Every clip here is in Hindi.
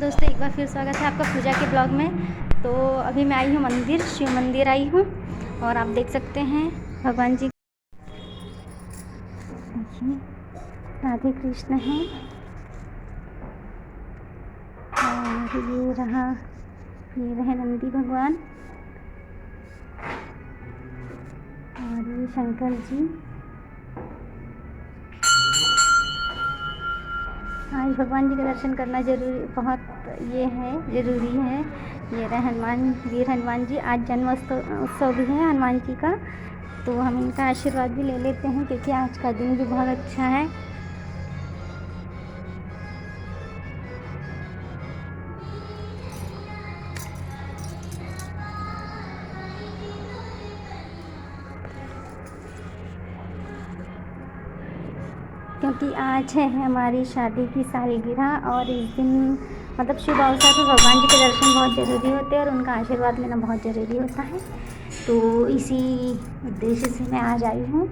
दोस्तों, एक बार फिर स्वागत है आपका पूजा के ब्लॉग में। तो अभी मैं आई हूँ मंदिर, शिव मंदिर आई हूँ और आप देख सकते हैं भगवान जी। देखिए राधे कृष्ण हैं और ये रहे नंदी भगवान और ये शंकर जी। आज भगवान जी का दर्शन करना ज़रूरी है। ये रहे वीर हनुमान जी। आज जन्म उत्सव भी है हनुमान जी का, तो हम इनका आशीर्वाद भी ले लेते हैं क्योंकि आज का दिन भी बहुत अच्छा है। क्योंकि आज है हमारी शादी की सालगिरह और इस दिन मतलब शुभ अवसर पर भगवान जी के दर्शन बहुत ज़रूरी होते हैं और उनका आशीर्वाद लेना बहुत ज़रूरी होता है। तो इसी उद्देश्य से मैं आज आई हूँ।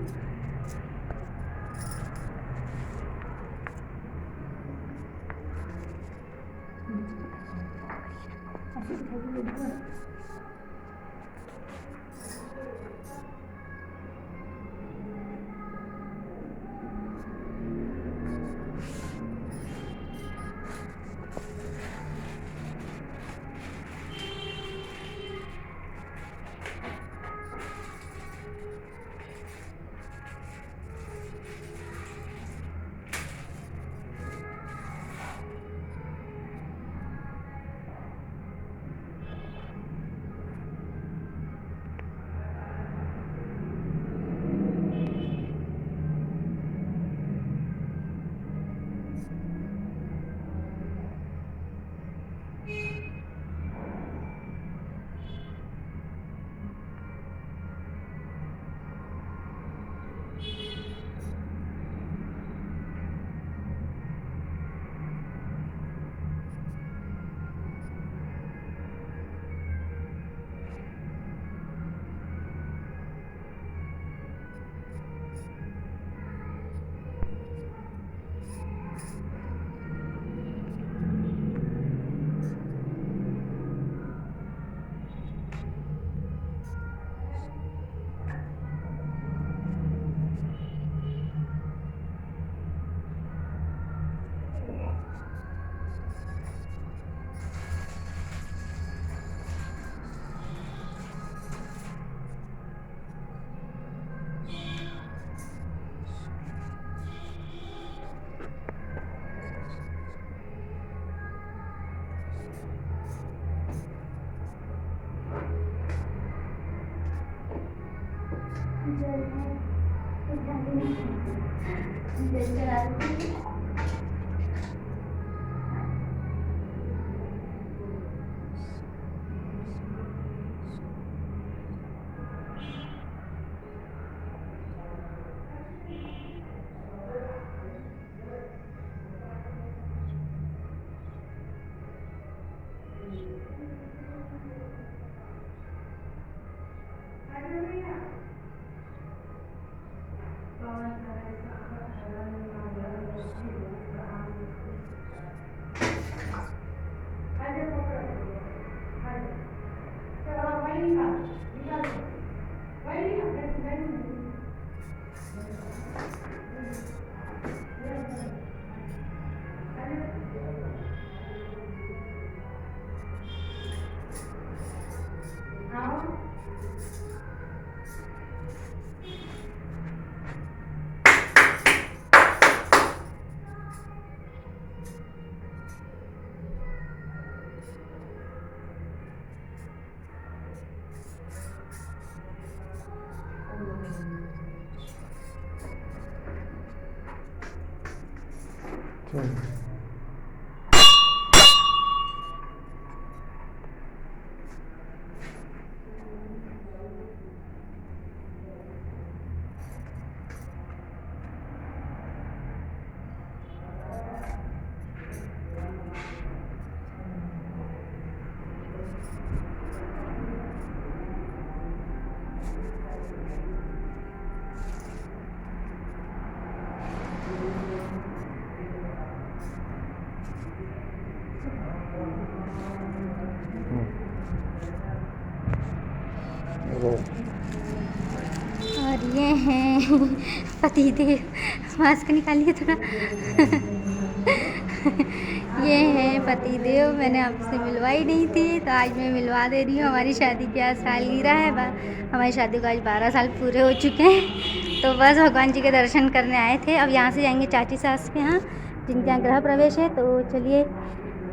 और ये हैं पतिदेव, मास्क निकालिए थोड़ा। ये हैं पतिदेव, मैंने आपसे मिलवाई नहीं थी तो आज मैं मिलवा दे रही हूँ। हमारी शादी की आज सालगिरह है, हमारी शादी को आज 12 साल पूरे हो चुके हैं। तो बस भगवान जी के दर्शन करने आए थे। अब यहाँ से जाएंगे चाची सास के यहाँ, जिनके यहाँ गृह प्रवेश है। तो चलिए,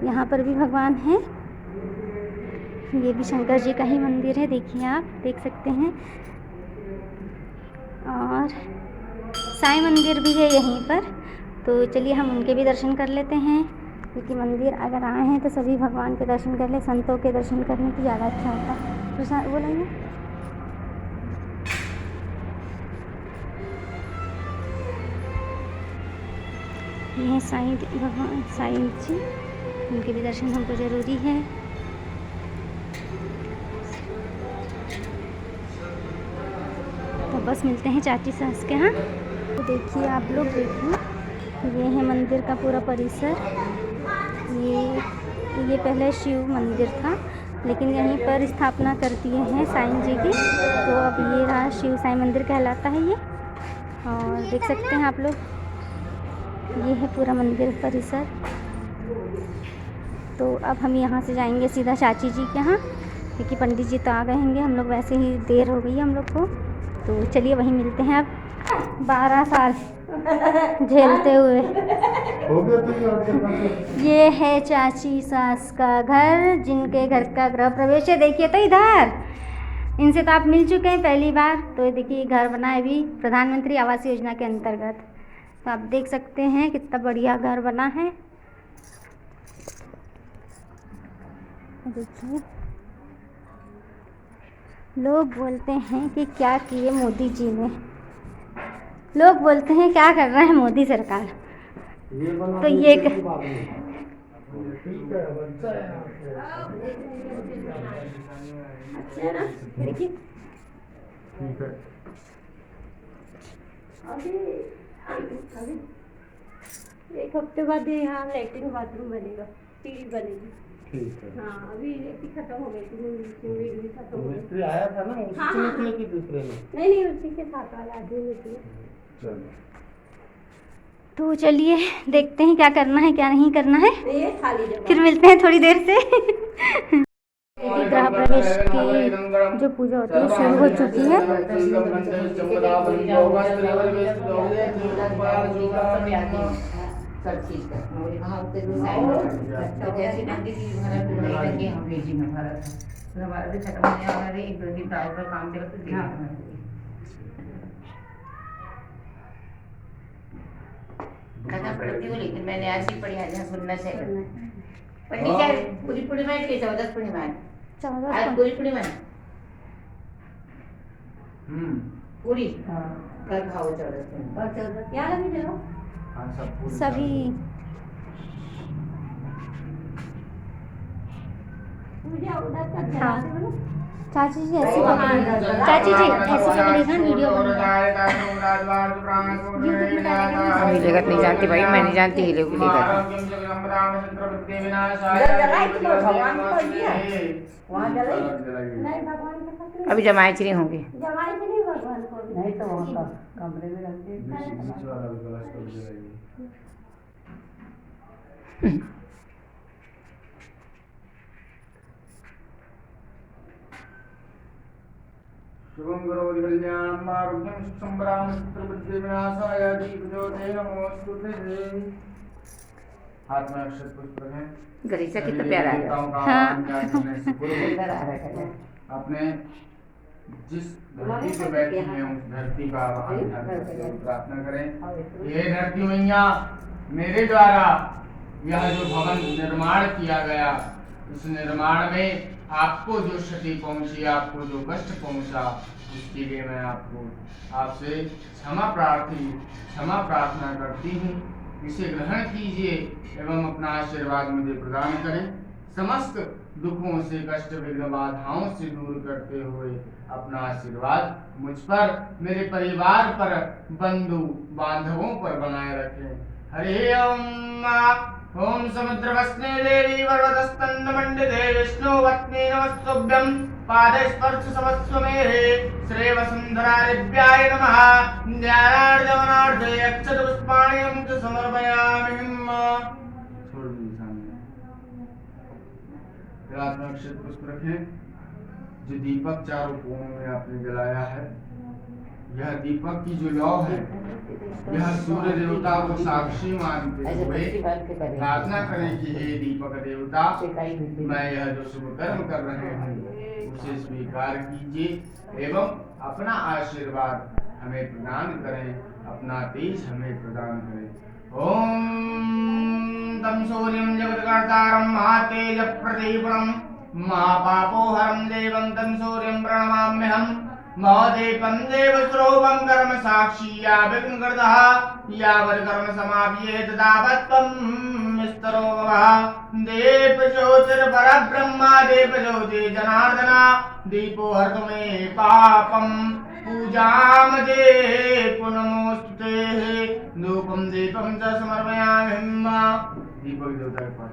यहाँ पर भी भगवान हैं। ये भी शंकर जी का ही मंदिर है, देखिए आप देख सकते हैं। और साईं मंदिर भी है यहीं पर। तो चलिए हम उनके भी दर्शन कर लेते हैं, क्योंकि मंदिर अगर आए हैं तो सभी भगवान के दर्शन कर ले। संतों के दर्शन करने की ज़्यादा अच्छा होता है। तो बोलेंगे ये साईं भगवान, साईं जी, उनके भी दर्शन हमको ज़रूरी है। तो बस मिलते हैं चाची सास के यहाँ। तो देखिए आप लोग, देखिए ये है मंदिर का पूरा परिसर। ये पहले शिव मंदिर था, लेकिन यहीं पर स्थापना कर दिए हैं साईं जी की। तो अब ये रहा शिव साईं मंदिर कहलाता है ये। और देख सकते हैं आप लोग, ये है पूरा मंदिर परिसर। तो अब हम यहाँ से जाएंगे सीधा चाची जी के यहाँ, क्योंकि पंडित जी तो आ गए होंगे। हम लोग वैसे ही देर हो गई है हम लोग को। तो चलिए वहीं मिलते हैं। अब 12 साल झेलते हुए। ये है चाची सास का घर, जिनके घर का गृह प्रवेश है। देखिए तो इधर, इनसे तो आप मिल चुके हैं पहली बार। तो ये देखिए घर बना है अभी प्रधानमंत्री आवास योजना के अंतर्गत। तो आप देख सकते हैं कितना बढ़िया घर बना है। देखिए, लोग बोलते हैं कि क्या किए मोदी जी ने, लोग बोलते हैं क्या कर रहा है मोदी सरकार। तो ये एक हफ्ते बाद यहाँ लैट्रिन बाथरूम बनेगा, सीढ़ी बनेगी। ठीक है। हाँ, अभी इलेक्ट्रिक खत्म हो गई थी, खत्म हो गई। आया था ना उसने कि दूसरे ने? नहीं, उसी के साथ वाला आदमी ने किया। तो चलिए देखते हैं क्या करना है क्या नहीं करना है, फिर मिलते हैं थोड़ी देर से। गृह प्रवेश की जो पूजा होती है शुरू हो चुकी है। सब चीज का मुझे कहा होते तो जैसे मंदिर की भारत में नहीं लगे हम भेजी में भारत तो हमारा भी खत्म होने वाला है। 1-2 दिन का काम चला तो ध्यान खत्म पड़ती हो, लेकिन मैंने आज ही पढ़ी, आज सुनना चाहिए। पंडित जी पूरी पूर्णिमा के 14 पूर्णिमा आज पूरी पूर्णिमा पूरी कल खाओ 14 क्या लगे चलो सभी। हाँ चाची जी ऐसी चाची जी ऐसी पकड़ेगा वीडियो जगत नहीं जानती भाई, मैं नहीं जानती हिले अभी जमायत नहीं होंगे। नहीं तो वहाँ कमरे में रहते शुभं करोति कल्याणं आरोग्यं संभ्राम चित्रबुद्धि विनाशाय दीपज्योते नमोस्तुते। हाथ में अक्षत पुष्प है। गरीसा कितना प्यारा है। अपने जिस धरती पे बैठे हैं उस धरती का प्रार्थना करें। ये धरती मैया मेरे द्वारा यह जो भवन निर्माण किया गया, इस निर्माण में आपको जो क्षति पहुंची, आपको जो कष्ट पहुंचा, उसके लिए मैं आपसे क्षमा प्रार्थना करती हूँ। इसे ग्रहण कीजिए एवं अपना आशीर्वाद मुझे प्रदान करें। समस्त दुखों से, कष्ट, विघ्न, बाधाओं से दूर करते हुए अपना आशीर्वाद मुझ पर, मेरे परिवार पर, बंधु बांधवों पर बनाए रखें। हरि ओम ओम समुद्रवस्ने देवी पर्वतस्तंडमंडिते विष्णुवत्ने नमस्तुभ्यं पादस्पर्श समस्वमेहे श्री वसुंधरादिव्याय नमः ज्ञानार्जवनार्थे अक्षतपुष्पाणि च समर्पयामि। छोड़ दीजिए सामने अक्षत पुष्प रखें। जो दीपक चारों कोणों में आपने जलाया है, यह दीपक की जो लौ है, यह सूर्य देवता को साक्षी मानते हुए प्रार्थना करें कि हे दीपक देवता, मैं यह जो शुभ कर्म कर रहे हैं उसे स्वीकार कीजिए एवं अपना आशीर्वाद हमें प्रदान करें, अपना तेज हमें प्रदान करें। ओम तम सूर्यं जगत्कर्तारं महातेज प्रदीपं महापापोहरं देवं तं सूर्यं प्रणमाम्यहम्। महदेवं देवस्वरूपं कर्म साक्षी या विघ्नकर्ता यावत् कर्म समाप्येत तावत् त्वं विस्तरो भवः। देवज्योतिर्परब्रह्मा देवज्योति जनार्दन दीपो हरतु मे पापं पूजां ते पुनमोस्तुते। धूपं दीपं च समर्पयामि। दीपक देवता के पास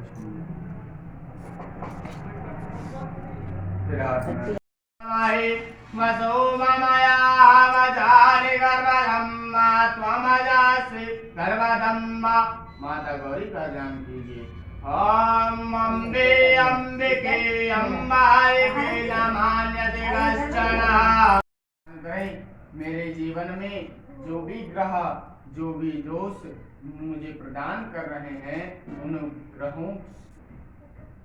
वसो ममया वजानि गर्भधम्मा त्वमजासि गर्भधम्मा। माता गौरी का ध्यान कीजिए। ओम अम्बे अम्बिके अम्बालिके नमान्यते कश्चन। मेरे जीवन में जो भी ग्रह जो भी दोष मुझे प्रदान कर रहे हैं, उन ग्रहों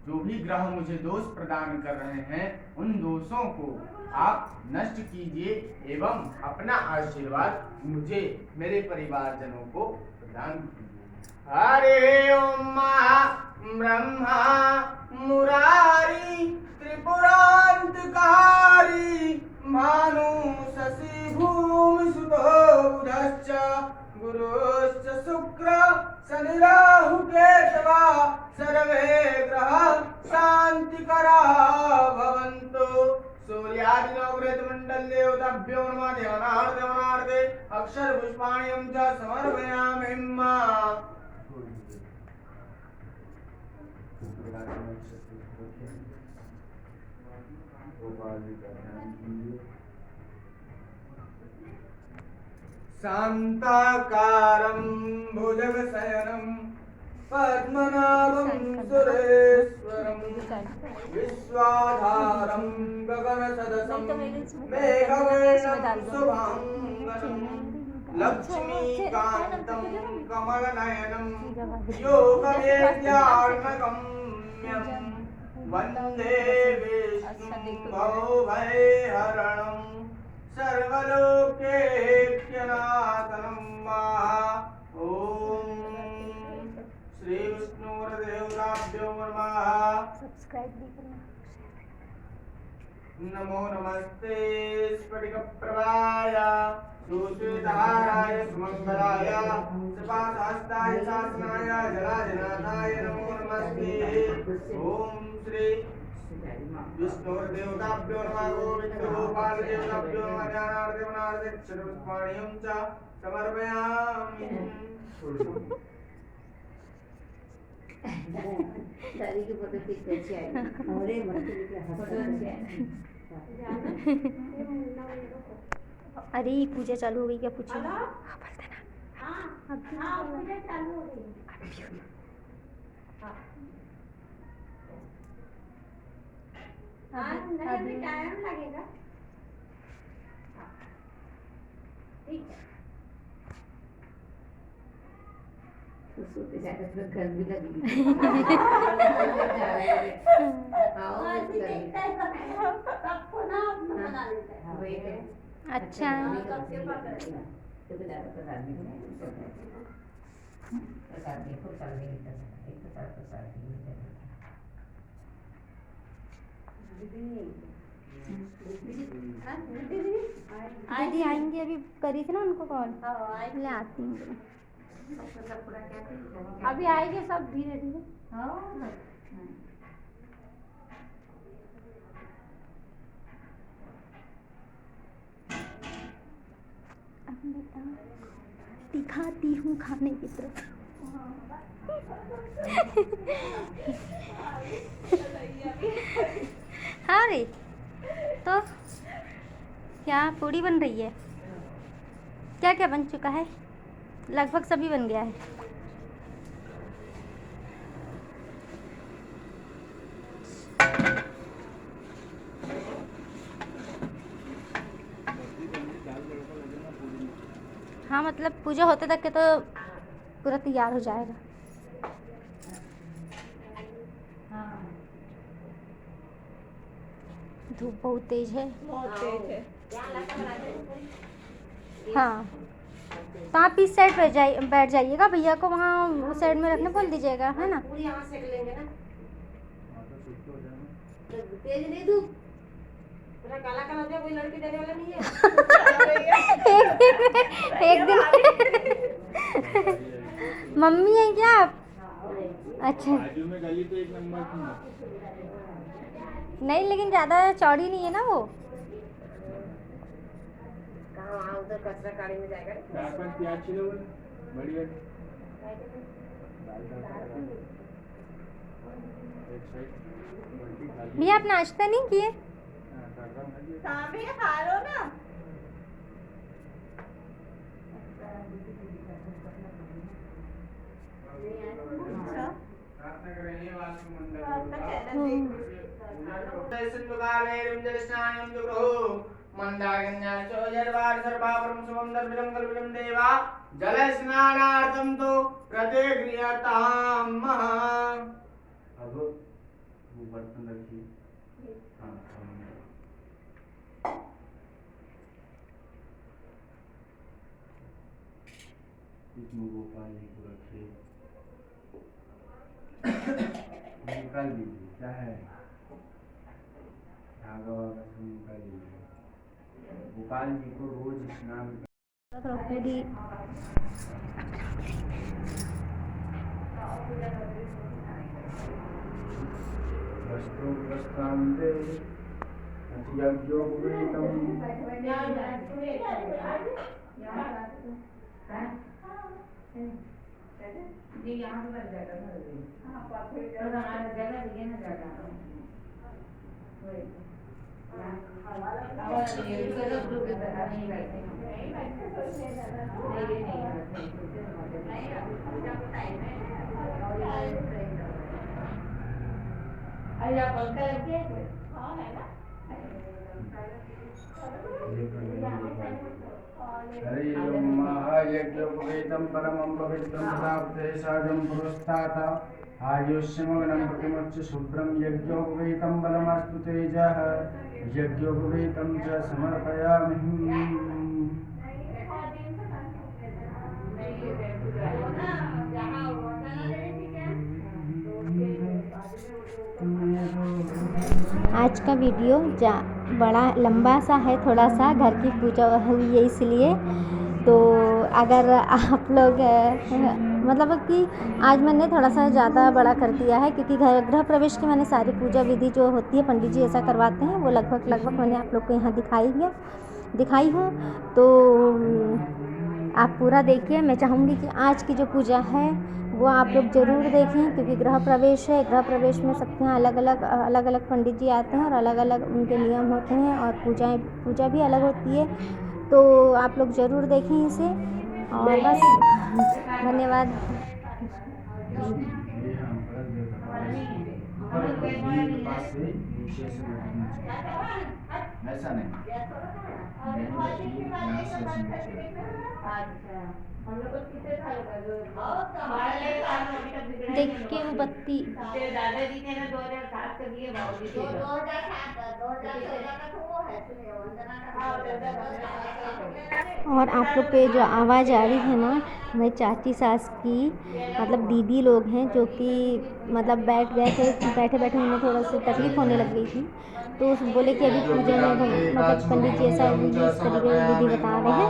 जो भी ग्रह मुझे दोष प्रदान कर रहे हैं, उन दोषों को आप नष्ट कीजिए एवं अपना आशीर्वाद मुझे मेरे परिवारजनों को प्रदान कीजिए। हरे ओम ब्रह्मा मुरारी त्रिपुरांतकारी भानु शशि भूमि सुतो बुधश्च गुरुश्च शुक्र शनि राहु केतवा सर्वे ग्रह शांतिकरा भवन्तु। सूर्यादि नवग्रह मंडल देवताभ्यो नमः। देवनार्थे अक्षर पुष्पाणि च समर्पयामि। शांताकारं भुजगशयनं पद्मनाभं सुरेश्वरं विश्वाधारं गगनसदसं मेघवर्णं शुभांगं लक्ष्मीकान्तं कमलनयनं योगवेद्यार्णगम्यं वन्दे विष्णुं भवभयहरणं सर्वलोकैक्यनाथनं। ओम श्री विष्णुदेवताभ्यो नमः। नमो नमस्ते स्फटिकप्रभाय सुश्वेतहाराय सुमंगलाय सपाहस्ताय शासनाय जलाजनाथाय नमो नमस्ते। ओम श्री विष्णुदेवताभ्यो नमः। गोविन्दगोपालदेवताभ्यो नमः। ज्ञानार्जवनार्थे अक्षरपुष्पाणि च समर्पयामि। सारी की फोटो क्लिक करके आई अरे फोटो अच्छी है। अरे पूजा चालू हो गई क्या? पूछो। हाँ पूजा चालू हो गई। अभी टाइम लगेगा। ठीक है। सोते जाकर तो गर्मी लगेगी। अच्छा दीदी आएंगे, अभी करी थी ना उनको कॉल, ले आती हूँ। अभी आएंगे सब धीरे धीरे। अब बेटा दिखाती हूँ खाने की तरफ। हाँ रे, तो क्या पूड़ी बन रही है? क्या क्या बन चुका है? लगभग सभी बन गया है। हाँ मतलब पूजा होते तक के तो पूरा तैयार हो जाएगा। धूप बहुत तेज है। हाँ, तो आप इस साइड बैठ जाइएगा, भैया को वहाँ उस साइड में रखने बोल दीजिएगा, है ना। पूरी यहाँ सेक लेंगे ना, तेज नहीं धूप, पूरा काला काला हो जाए, कोई लड़की देने वाला नहीं है। एक दिन मम्मी है क्या आप? अच्छा बाजू में गली तो एक नंबर की है। नहीं, लेकिन ज़्यादा चौड़ी नहीं है ना वो। कहाँ वहाँ उधर कचरा गाड़ी में जाएगा। 4-5 प्याज किलो बढ़िया। भैया आप नाश्ता नहीं किए? सामने खा लो ना। जल स्नानार्थम तो प्रतिगृहताम। अब वो बर्तन रखिए। हाँ, इसमें गोपाल जी को रखिए। निकाल दीजिए, क्या है धागा वागा सब निकाल दीजिए। गोपाल जी को रोज स्नान पूरी वस्त्रांते जी यहाँ पे लग जाएगा ना, तो हमारा जगह दिए ना जाएगा। हरे ओम महायज्ञोपवीतं परमं पवित्रं प्राप्ते साजं पुरस्तात् आयुष्यमग्नं प्रतिमुच्य शुभ्रं यज्ञोपवीतं बलमस्तु तेजः यज्ञोपवीतं च समर्पयामि। आज का वीडियो बड़ा लंबा सा है, थोड़ा सा घर की पूजा हुई है इसलिए। तो अगर आप लोग मतलब कि आज मैंने थोड़ा सा ज़्यादा बड़ा कर दिया है, क्योंकि गृह प्रवेश की मैंने सारी पूजा विधि जो होती है पंडित जी ऐसा करवाते हैं, वो लगभग मैंने आप लोग को यहाँ दिखाई हूँ। तो आप पूरा देखिए। मैं चाहूँगी कि आज की जो पूजा है वो आप लोग ज़रूर देखें, क्योंकि गृह प्रवेश है। गृह प्रवेश में सबके यहाँ अलग अलग पंडित जी आते हैं और अलग अलग उनके नियम होते हैं, और पूजा भी अलग होती है। तो आप लोग ज़रूर देखें इसे, और बस धन्यवाद। ऐसा नहीं, देख के वो बत्ती दादाजी ने 2007 कर दिए, भाऊजी 2007 वो है, सुनिए और आप लोग पे जो आवाज़ आ रही है ना, मेरी चाची सास की मतलब दीदी लोग हैं, जो कि मतलब बैठे बैठे उन्हें थोड़ा सा तकलीफ़ होने लग गई थी। तो बोले कि अभी पूजा में मतलब पंडित जी ऐसा इस तरीके की विधि बता रहे हैं,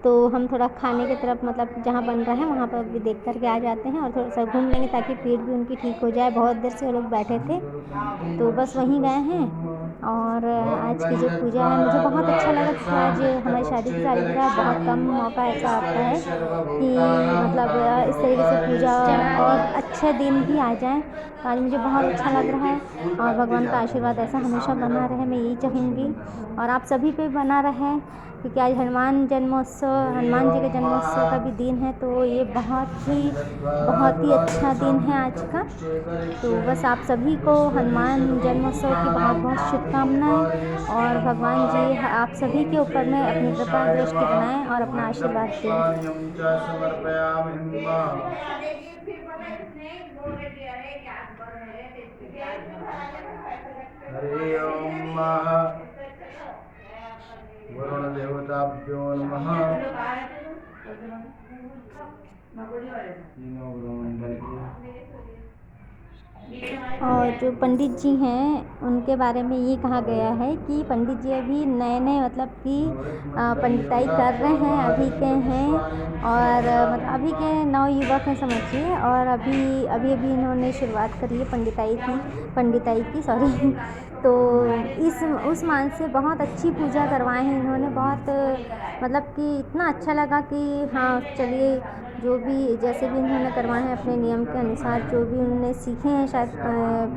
तो हम थोड़ा खाने की तरफ मतलब जहाँ बन रहा है वहाँ पर भी देख करके आ जाते हैं और थोड़ा सा घूम लेंगे, ताकि पेट भी उनकी ठीक हो जाए। बहुत देर से वो लोग बैठे थे, तो बस वहीं गए हैं। और आज की जो पूजा है मुझे बहुत अच्छा लगा कि आज हमारी शादी की सालगिरह, बहुत कम मौका ऐसा आता है कि मतलब इस तरीके से पूजा और अच्छे दिन भी आ जाएं। तो आज मुझे बहुत अच्छा लग रहा है और भगवान का आशीर्वाद ऐसा हमेशा बना रहे, मैं यही चाहूँगी और आप सभी पे बना रहे, क्योंकि आज हनुमान जी के जन्मोत्सव का भी दिन है। तो ये बहुत ही अच्छा दिन है आज का। तो बस आप सभी को हनुमान जन्मोत्सव की बहुत बहुत शुभकामनाएं और भगवान जी आप सभी के ऊपर में अपनी कृपा दृष्टि बनाएं और अपना आशीर्वाद दें। हरि ओम वरुण देवताभ्यो नमः। और जो पंडित जी हैं उनके बारे में ये कहा गया है कि पंडित जी अभी नए मतलब कि पंडिताई कर रहे हैं, अभी के हैं और मतलब अभी के नवयुवक हैं समझिए। और अभी इन्होंने शुरुआत करी है पंडिताई की सॉरी। तो उस मान से बहुत अच्छी पूजा करवाए हैं इन्होंने, बहुत मतलब कि इतना अच्छा लगा कि हाँ चलिए जो भी जैसे भी इन्होंने करवाए हैं अपने नियम के अनुसार, जो भी उन्होंने सीखे हैं शायद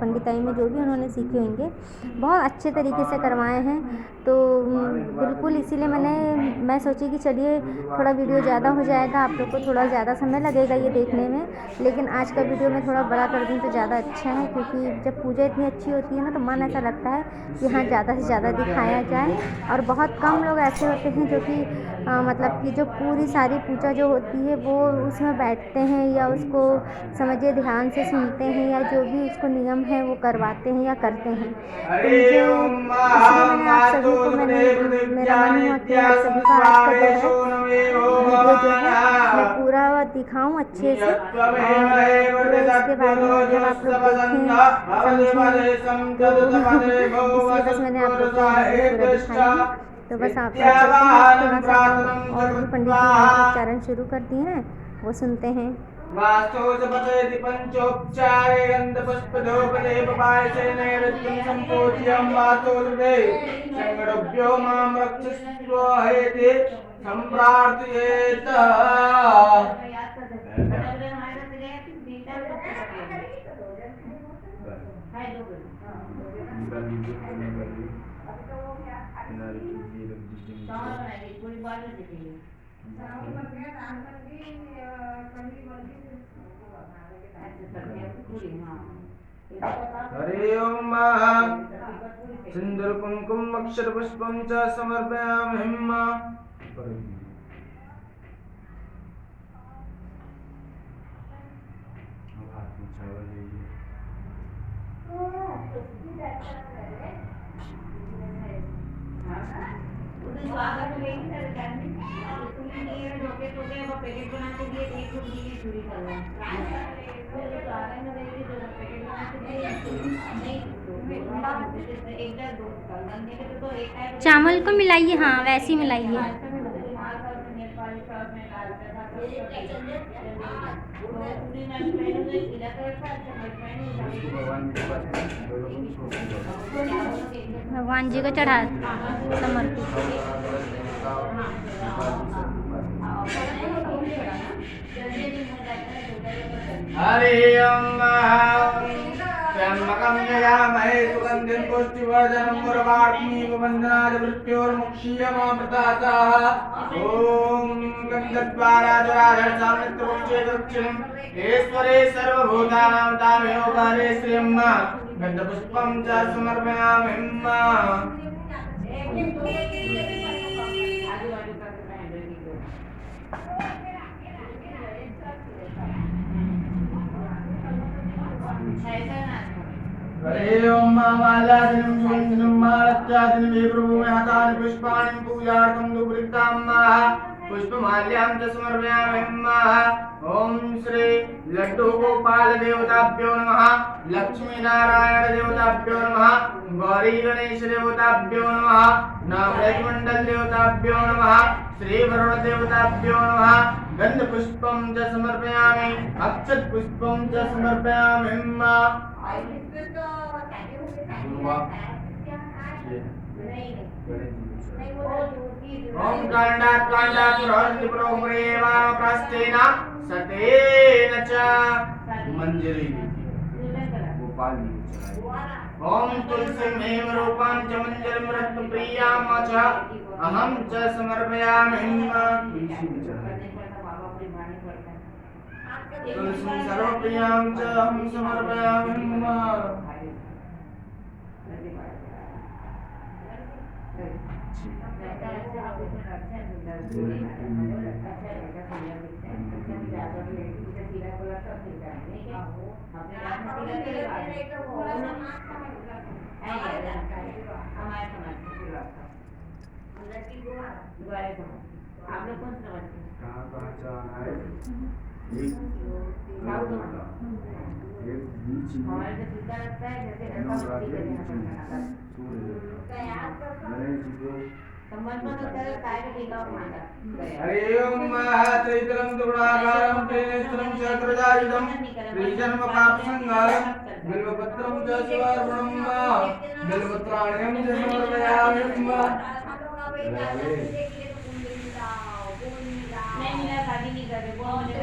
पंडिताई में जो भी उन्होंने सीखे होंगे बहुत अच्छे तरीके से करवाए हैं। तो बिल्कुल इसीलिए मैं सोची कि चलिए थोड़ा वीडियो ज़्यादा हो जाएगा, आप लोग को थोड़ा ज़्यादा समय लगेगा ये देखने में, लेकिन आज का वीडियो मैं थोड़ा बड़ा कर दूँ तो ज़्यादा अच्छा है, क्योंकि जब पूजा इतनी अच्छी होती है ना तो मन ऐसा लगता है कि हाँ ज़्यादा से ज़्यादा दिखाया जाए। और बहुत कम लोग ऐसे होते हैं जो कि मतलब कि जो पूरी सारी पूजा जो होती है वो उसमें बैठते हैं या उसको समझिए ध्यान से सुनते हैं या जो भी उसको नियम है वो करवाते हैं या करते हैं। तो मुझे इसलिए मैंने आप सभी को मेरा मन हुआ कि आप सभी का आज का जो है वीडियो जो है मैं पूरा दिखाऊं अच्छे से, और पूरा इसके बारे में जब आप लोग देखें समझें तो इसलिए बस मैंने आप लोग को वीडियो पूरा दिखाई है। तो बस आप थोड़ा सा और भी पंडित जी यहाँ पर उच्चारण शुरू कर दिए हैं, वो सुनते हैं। वास्तोजपतेति पंचोपचारे गन्धपुष्पधूपदे पपायसे नैवेद्यं सम्पूज्यं वास्तोजपते संगडभ्यो मां रक्षस्वहेति सम्प्रार्थयेत। हरि ओम सिंदूर कुमकुम अक्षर पुष्पम च समर्पयामि। चावल को मिलाइए, हाँ वैसे ही मिलाइए। भगवान जी को चढ़ा समर्पित। हरि ओम त्र्यंबकं यजामहे सुगन्धिं पुष्टिवर्धनं उर्वारुकमिव बन्धनात् मृत्योर्मुक्षीयमामृतात्। ॐ गन्धद्वाराधराधरसामित्रवक्षेदक्षिणं ईश्वरे सर्वभूतानां तामेव काले श्रियं गन्धपुष्पं च समर्पयामि। हरि ओम मालादिनं सुगन्धिनं मालत्यादिनं विप्रभूमि हतानि पुष्पाणि पूजार्थं दुर्वृत्तां पुष्पमाल्यां च समर्पयामि। ओम श्री लड्डू गोपाल देवताभ्यो नमः, लक्ष्मी नारायण देवताभ्यो नमः, गौरी गणेश देवताभ्यो नमः, नवग्रह देवताभ्यो नमः, श्री वरुण देवताभ्यो नमः। गंध पुष्पं च समर्पयामि, अक्षत पुष्पं च समर्पयामि। ओम कांडात् पुरोहितपुरोह्रेवाणप्रस्थेन सतेन च मंजरी गोपाल जी को चढ़ाई। ओम तुलसीमेव रूपां च मंजरीं रत्नप्रियां च अहं च समर्पयामि। तुलसी में चढ़ाई। तुलसी सर्वप्रियां च अहं समर्पयामि। आप लोग कौन सा समझते हैं? कहाँ जाना है? एक बीच में हमारे जो सीधा लगता है जैसे लड़का मस्ती करते हैं गणेश जी को संबंध में होता है काय का टीका मांगा हरि ओम महात्रितरं दुर्गाकारं त्रिनेत्रं चतुर्जायुधं त्रिजन्म पापसंहारं बिल्वपत्रं च शिवार्पणं बिल्वत्राण्यं च समर्पयामि। नहीं मिला शादी नहीं कर रहे वो मुझे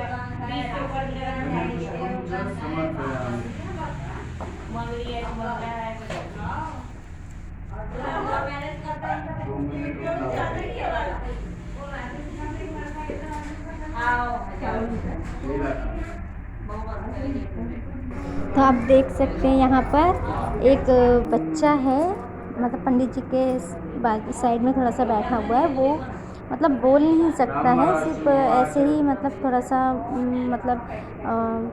20 के ऊपर मिलेगा ना शादी नहीं करेंगे। समर्पयामि। मंगली है मंगला है तो आप देख सकते हैं यहाँ पर एक बच्चा है, मतलब पंडित जी के बाकी साइड में थोड़ा सा बैठा हुआ है। वो मतलब बोल नहीं सकता है, सिर्फ ऐसे ही मतलब थोड़ा सा मतलब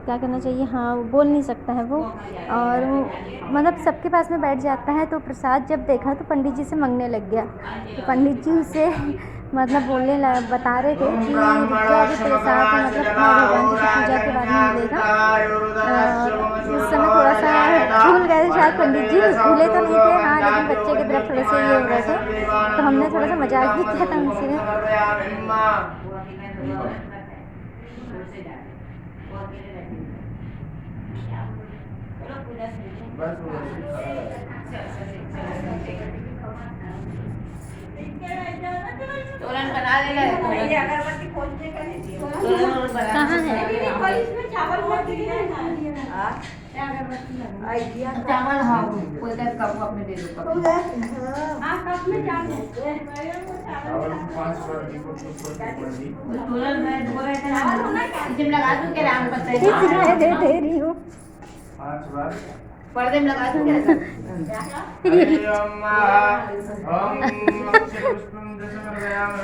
क्या करना चाहिए, हाँ वो बोल नहीं सकता है वो। और वो मतलब सबके पास में बैठ जाता है। तो प्रसाद जब देखा तो पंडित जी से मांगने लग गया। तो पंडित जी उसे मतलब बता रहे थे कि रुद्राभिषेक प्रसाद मतलब भगवान जी की पूजा के बाद में मिलेगा। उस समय थोड़ा सा भूल गए थे शायद पंडित जी, भूले तो नहीं थे हाँ, लेकिन बच्चे की तरफ थोड़े से ये हो गए थे। तो हमने थोड़ा सा मजाक भी किया था उनसे। तोरण बना लेगा अगरबत्ती खोजने का नहीं कहाँ है? चावल हाँ कोई का कप अपने दे दो कप में चावल 5 बार दीपक के ऊपर दी। तोरण मैं बोल रहा था जिम लगा दूं क्या राम पता है दे रही हूँ 5 बार पर्दे में लगा दूं क्या हरि ओम पुष्पम दशमर्पयामि।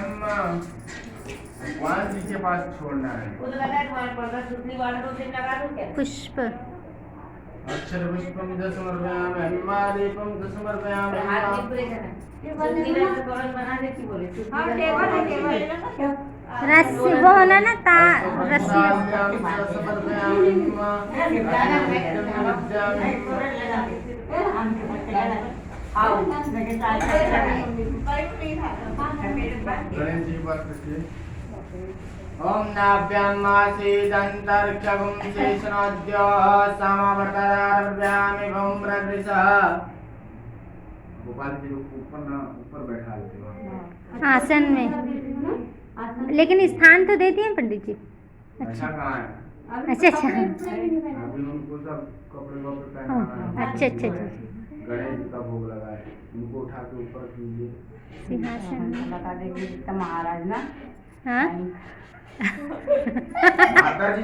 भगवान जी के पास छोड़ना है। वो तो कहता है तुम्हारे पर्दा सुतली वाला तो जिम लगा दूं क्या पुष्प अक्षर पुष्पम दशमर्पयामि। दीपम दशमर्पयामि। हाथ में पूरे करना सुतली वाला तो तोरण बना देती बोले हां टेबल है टेबल रस्सी वो होना ना ता रस्सी ओम नाभ्याम आसीदंतर्क्षगुं शेषनाद्य समावर्तदारभ्यामि भूम्रदृशः। गोपाल जी ऊपर बैठा लेते हो आसन में, लेकिन स्थान तो दे दिए पंडित जी। ऐसा कहाँ है? अच्छा अच्छा अभी उनको सब कपड़े पहनाना है। अच्छा अच्छा अच्छा गणेश जी का भोग लगा है, उनको उठा के ऊपर कीजिए। सिंहासन बता देंगे इसका महाराज ना हाँ माता जी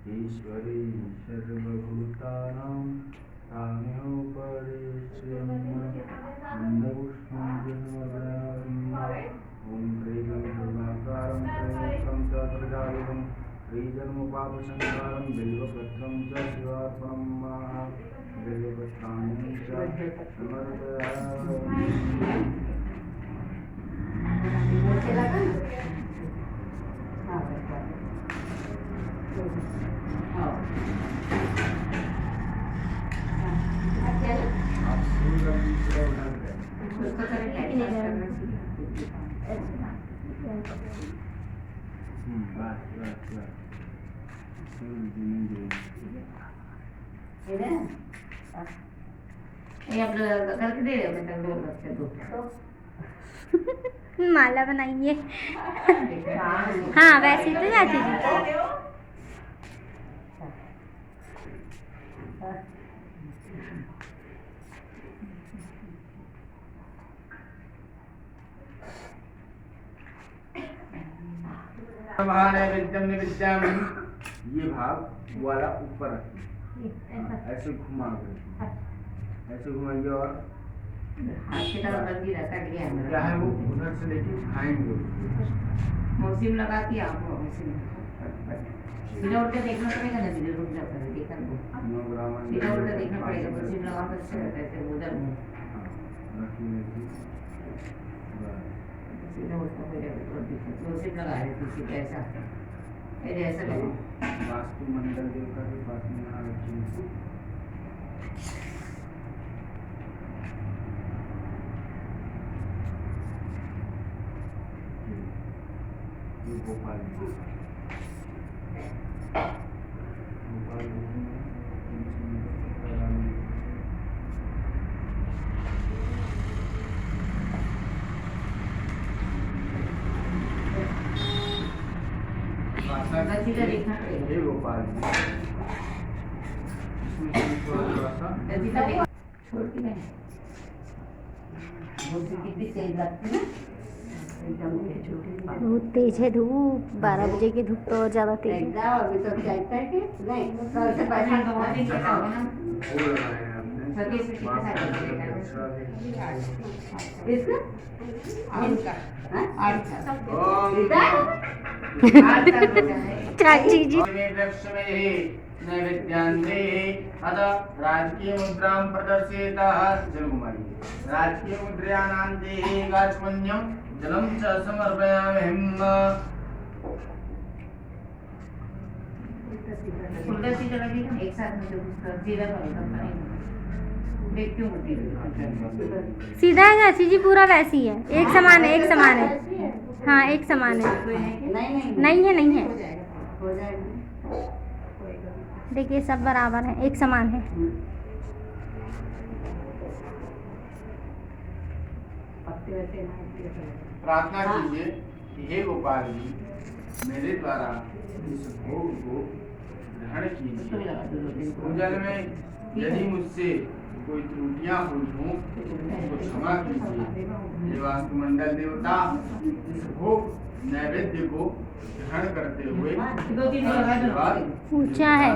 ईश्वरी सर्वभूतानां तामेव ओम त्रिगं दुर्गाकारं त्रिनेत्रं चतुर्जायुधं त्रिजन्मपापसंहारं बिल्वपत्रं च शिवार्पणं बिल्वपत्राणि च समर्पयामि। ये आप करके दे रहे हो माला बनाइए हाँ वैसे तो जाती थी। महानैवेद्यम निवेद्यामि। ये भाग वाला ऊपर रखिए, ऐसे घुमा कर, ऐसे घुमाइए और हाथ की तरफ बंदी रखा गया है क्या है वो उधर से लेके खाएंगे। मौसम लगाती है आपको मौसम सीधा उल्टा देखना पड़ेगा ना, सीधा रुक जाता है देखा तो सीधा उल्टा देखना पड़ेगा, मौसम लगा कर अच्छा रहता है उधर में सीधा उल्टा हो जाएगा, मौसम लगा रहे थे सीधा ऐसा ऐसा लगा। वास्तु मंडल देवता के पास में यहाँ रखिए। ये गोपाल जी, गोपाल जी सीधा देखना पड़ेगा, ये गोपाल जी इसमें से थोड़ा सा सीधा देख छोड़ती नहीं मौसम कितनी तेज लगती है एकदम छोटी बहुत तेज है धूप, 12 बजे की धूप तो ज़्यादा तेज है। एकदम अभी तो चाहता है कि नहीं कल से पैसा तो बहुत दिन का होगा ना फूल लगाए हैं आपने। सभी से कितना इसका चाची जी नैवेद्यान्ते अतः राजकीय मुद्रां प्रदर्शयतः जलकुमारी राजकीय मुद्रायानान्ते गाचमन्यं जलं च समर्पयामि। उल्टा सीधा लगेगा एक साथ में तो सीधा करो देख क्यों होती है सीधा है चाची जी, पूरा वैसी है, एक समान है, एक समान है। हाँ एक समान है, नहीं है हो जाएगा देखिए सब बराबर है, एक समान है। प्रार्थना कीजिए कि हे गोपाल जी, मेरे द्वारा इस भोग को ग्रहण कीजिए। पूजन में यदि मुझसे कोई त्रुटियां हुई हों तो क्षमा कीजिए। हे वास्तुमंडल देवता, इस भोग नैवेद्य को ग्रहण करते हुए आशीर्वाद ऊंचा है।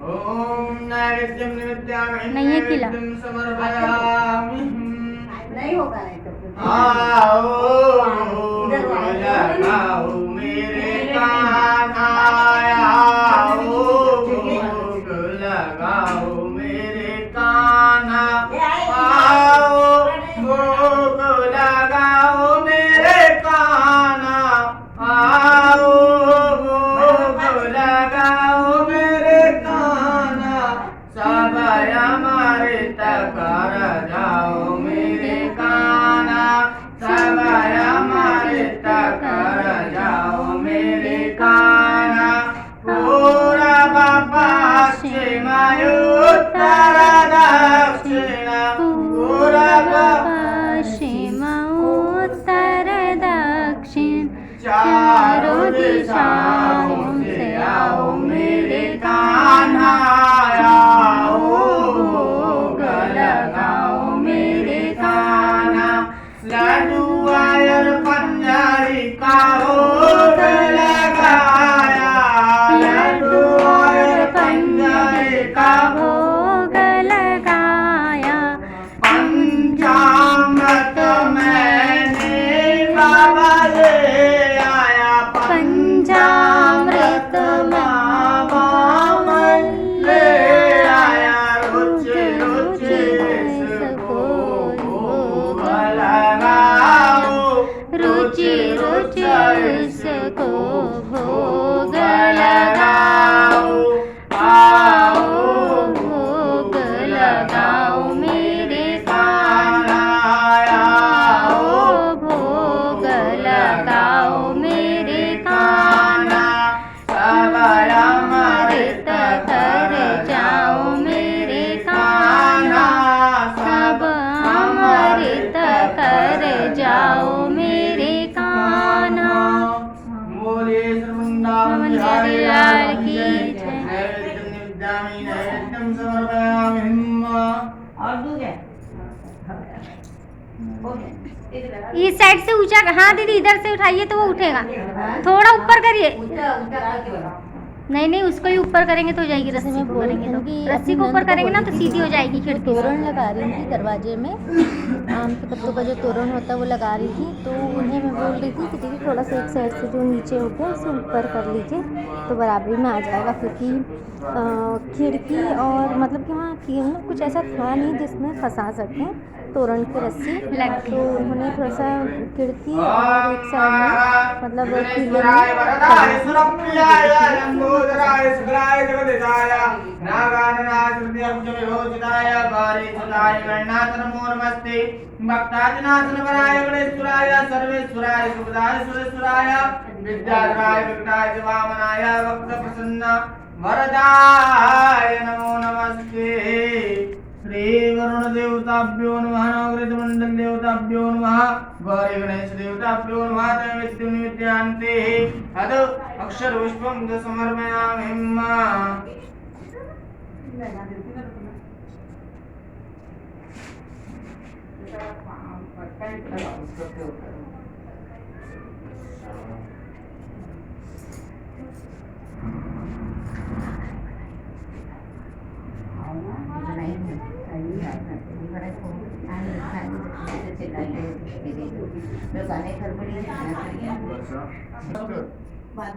ओम नैवेद्यम निवेद्यामि नहीं है किला। नैवेद्यम समर्पयामि। नहीं होगा नहीं तो आओ लगाओ मेरे कान्हा, आओ लगाओ मेरे कान्हा, आओ भोग लगाओ मेरे कान्हा, आओ भोग लगाओ मेरे कान्हा, सब अमृत कर जाओ मेरे कान्हा, सब अमृत कर जाओ मेरे कान्हा। पूरब पश्चिम उत्तर दक्षिण, पूरब पश्चिम उत्तर दक्षिण, चारों दिशाओं से आओ मेरे कान्हा, आओ भोग लगाओ मेरे कान्हा। लड्डू और पंजारी का भोग लगाया, लड्डू और पंजारी का भोग लगाया। पंचामृत मैंने बाबा ले आया, पंचामृत बाबा ले आया। रुच रुच इसको भोग लगाओ, रुच रुच इसको भोग लगाओ, आओ भोग लगाओ मेरे कान्हा, आओ भोग लगाओ मेरे कान्हा। सब अमृत कर जाओ मेरे कान्हा, सब अमृत कर जाओ मेरे कान्हा। बोले श्रीवृंदावन बिहारी लाल की जय। नैवेद्यम निवेद्यामि नैवेद्यम समर्पयामि। और दूध है इस साइड से ऊंचा, हाँ दीदी इधर से उठाइए तो वो उठेगा, थोड़ा ऊपर करिए। नहीं उसको ही ऊपर करेंगे तो हो जाएगी, रस्सी में को बोल करेंगे रही तो, थी कि रस्सी को अपनी ऊपर नंद को करेंगे ना बोल तो रही थी सीधी हो कि जाएगी खिड़की। तोरण लगा रही थी दरवाजे में, आम के पत्तों का जो तोरण होता है वो लगा रही थी, तो उन्हें मैं बोल रही थी कि दीदी थोड़ा सा एक साइड से जो नीचे हो गया उसे ऊपर कर लीजिए तो बराबरी में आ जाएगा, क्योंकि खिड़की और मतलब कि वहाँ की कुछ ऐसा था नहीं जिसमें फंसा सकें तोरण की रस्सी, तो उन्होंने थोड़ा सा खिड़की और एक साइड में मतलब किले वरदाय नमो नमस्ते। श्री वरुण देवताभ्यो नमः, नवग्रह मंडल देवताभ्यो नमः, गौरी गणेश देवताभ्यो नमः। दैवत्यं निवेद्यान्ते अद अक्षर पुष्पं च समर्पयामि।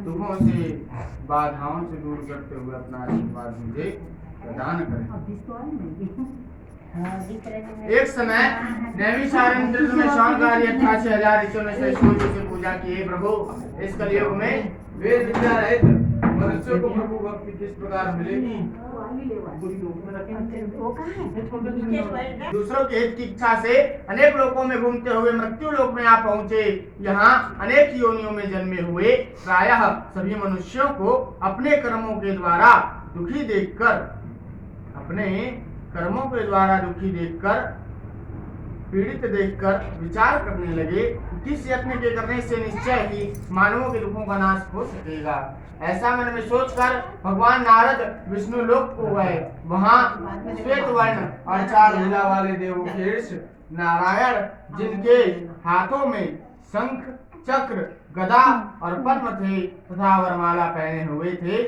दुखों से बाधाओं से दूर करते हुए अपना आशीर्वाद मुझे प्रदान करें। एक समय नैमिषारण्य तीर्थ में शानकारी 88,000 ऋषियों ने सूर्य से पूजा की, हे प्रभु इस कलयुग में वेद विद्या रहित मनुष्यों को प्रभु भक्ति किस प्रकार मिलेगी। दूसरों के हित की इच्छा से अनेक लोकों में घूमते हुए मृत्यु लोक में आप पहुँचे। यहाँ अनेक योनियों में जन्मे हुए प्रायः सभी मनुष्यों को अपने कर्मों के द्वारा दुखी देखकर पीड़ित देखकर विचार करने लगे, किस यत्न के करने से निश्चय ही मानवों के दुखों का नाश हो सकेगा। ऐसा मन में सोचकर भगवान नारद विष्णु लोक को गए। वहाँ श्वेत वर्ण और 4 भुजा वाले देवों नारायण, जिनके हाथों में शंख चक्र गदा और पद्म थे तथा वरमाला पहने हुए थे,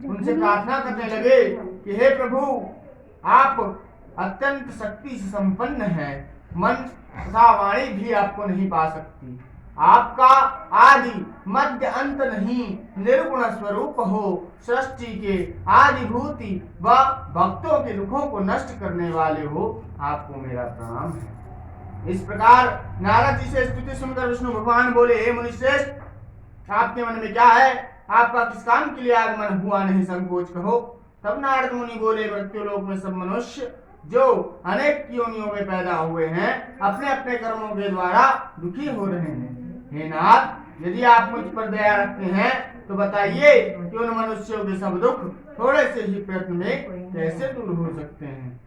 उनसे प्रार्थना करने लगे कि हे प्रभु आप अत्यंत शक्ति से संपन्न है, मन तथा वाणी भी आपको नहीं पा सकती। आपका आदि मध्य अंत नहीं, निर्गुण स्वरूप हो, सृष्टि के आदिभूति व भक्तों के दुखों को नष्ट करने वाले हो, आपको मेरा प्रणाम है। इस प्रकार नारद जी से स्तुति सुनकर विष्णु भगवान बोले, हे मुनिश्रेष्ठ आपके मन में क्या है, आपका किस काम के लिए आगमन हुआ, नहीं संकोच कहो। तब नारद मुनि बोले, मृत्युलोक में सब मनुष्य जो अनेक योनियों में पैदा हुए हैं अपने अपने कर्मों के द्वारा दुखी हो रहे हैं। हे नाथ, यदि आप मुझ पर दया रखते हैं तो बताइए कि उन मनुष्यों के सब दुख थोड़े से ही प्रयत्न में कैसे दूर हो सकते हैं।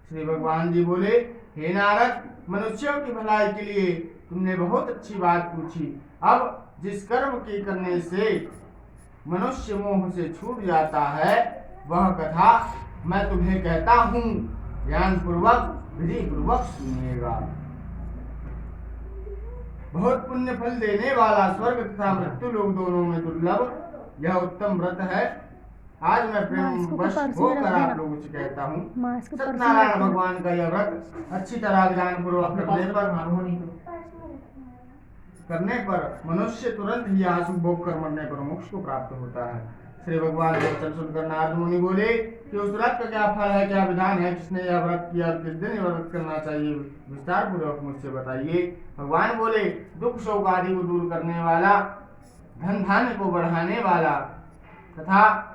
श्री भगवान जी बोले, हे नारद, मनुष्यों की भलाई के लिए तुमने बहुत अच्छी बात पूछी। अब जिस कर्म के करने से मनुष्य मोह से छूट जाता है वह कथा मैं तुम्हें कहता हूँ, ज्ञान पूर्वक विधि पूर्वक सुनिएगा। बहुत पुण्य फल देने वाला स्वर्ग तथा मृत्यु लोक दोनों में दुर्लभ यह उत्तम व्रत है। आज मैं प्रेम वश होकर आप लोगों से कहता हूँ, सत्यनारायण भगवान का यह व्रत अच्छी तरह ज्ञान पूर्वक करने पर मनुष्य तुरंत ही आंसू भोग कर मरने पर मोक्ष को प्राप्त होता है। श्री भगवान के वचन सुनकर नारद मुनि बोले कि उस व्रत का क्या फल है, क्या विधान है, किसने यह व्रत किया, किस दिन यह व्रत करना चाहिए, विस्तार पूर्वक मुझसे बताइए। भगवान बोले, दुख शोक आदि को दूर करने वाला, धन धान्य को बढ़ाने वाला तथा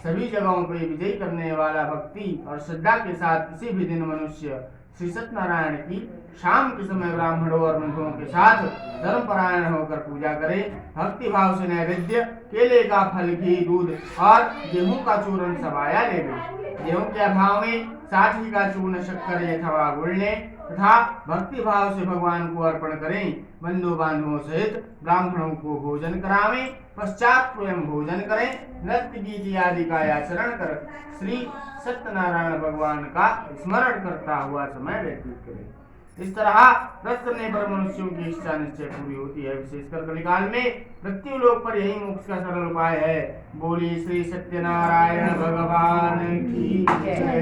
सभी जगहों पर विजय करने वाला भक्ति और श्रद्धा के साथ किसी भी दिन मनुष्य श्री सत्यनारायण की शाम के समय ब्राह्मणों और बंधुओं के साथ धर्मपरायण होकर पूजा करे। भक्ति भाव से नैवेद्य केले का फल, घी, दूध और गेहूं का चूर्ण सबाया लेवे। गेहूं के अभाव में साठी का चूर्ण शक्कर अथवा गुड़ लें तथा भक्ति भाव से भगवान को अर्पण करें। बंधु बांधवों सहित ब्राह्मणों को भोजन करावें। पश्चात स्वयं भोजन करें, नृत्य गीत आदि का आचरण कर श्री सत्यनारायण भगवान का स्मरण करता हुआ समय व्यतीत करें। इस तरह व्रत करने पर मनुष्यों की इच्छा निश्चय पूरी होती है। विशेषकर कलिकाल में मृत्यु लोक पर यही मोक्ष का सरल उपाय है। बोली श्री सत्यनारायण भगवान की जय।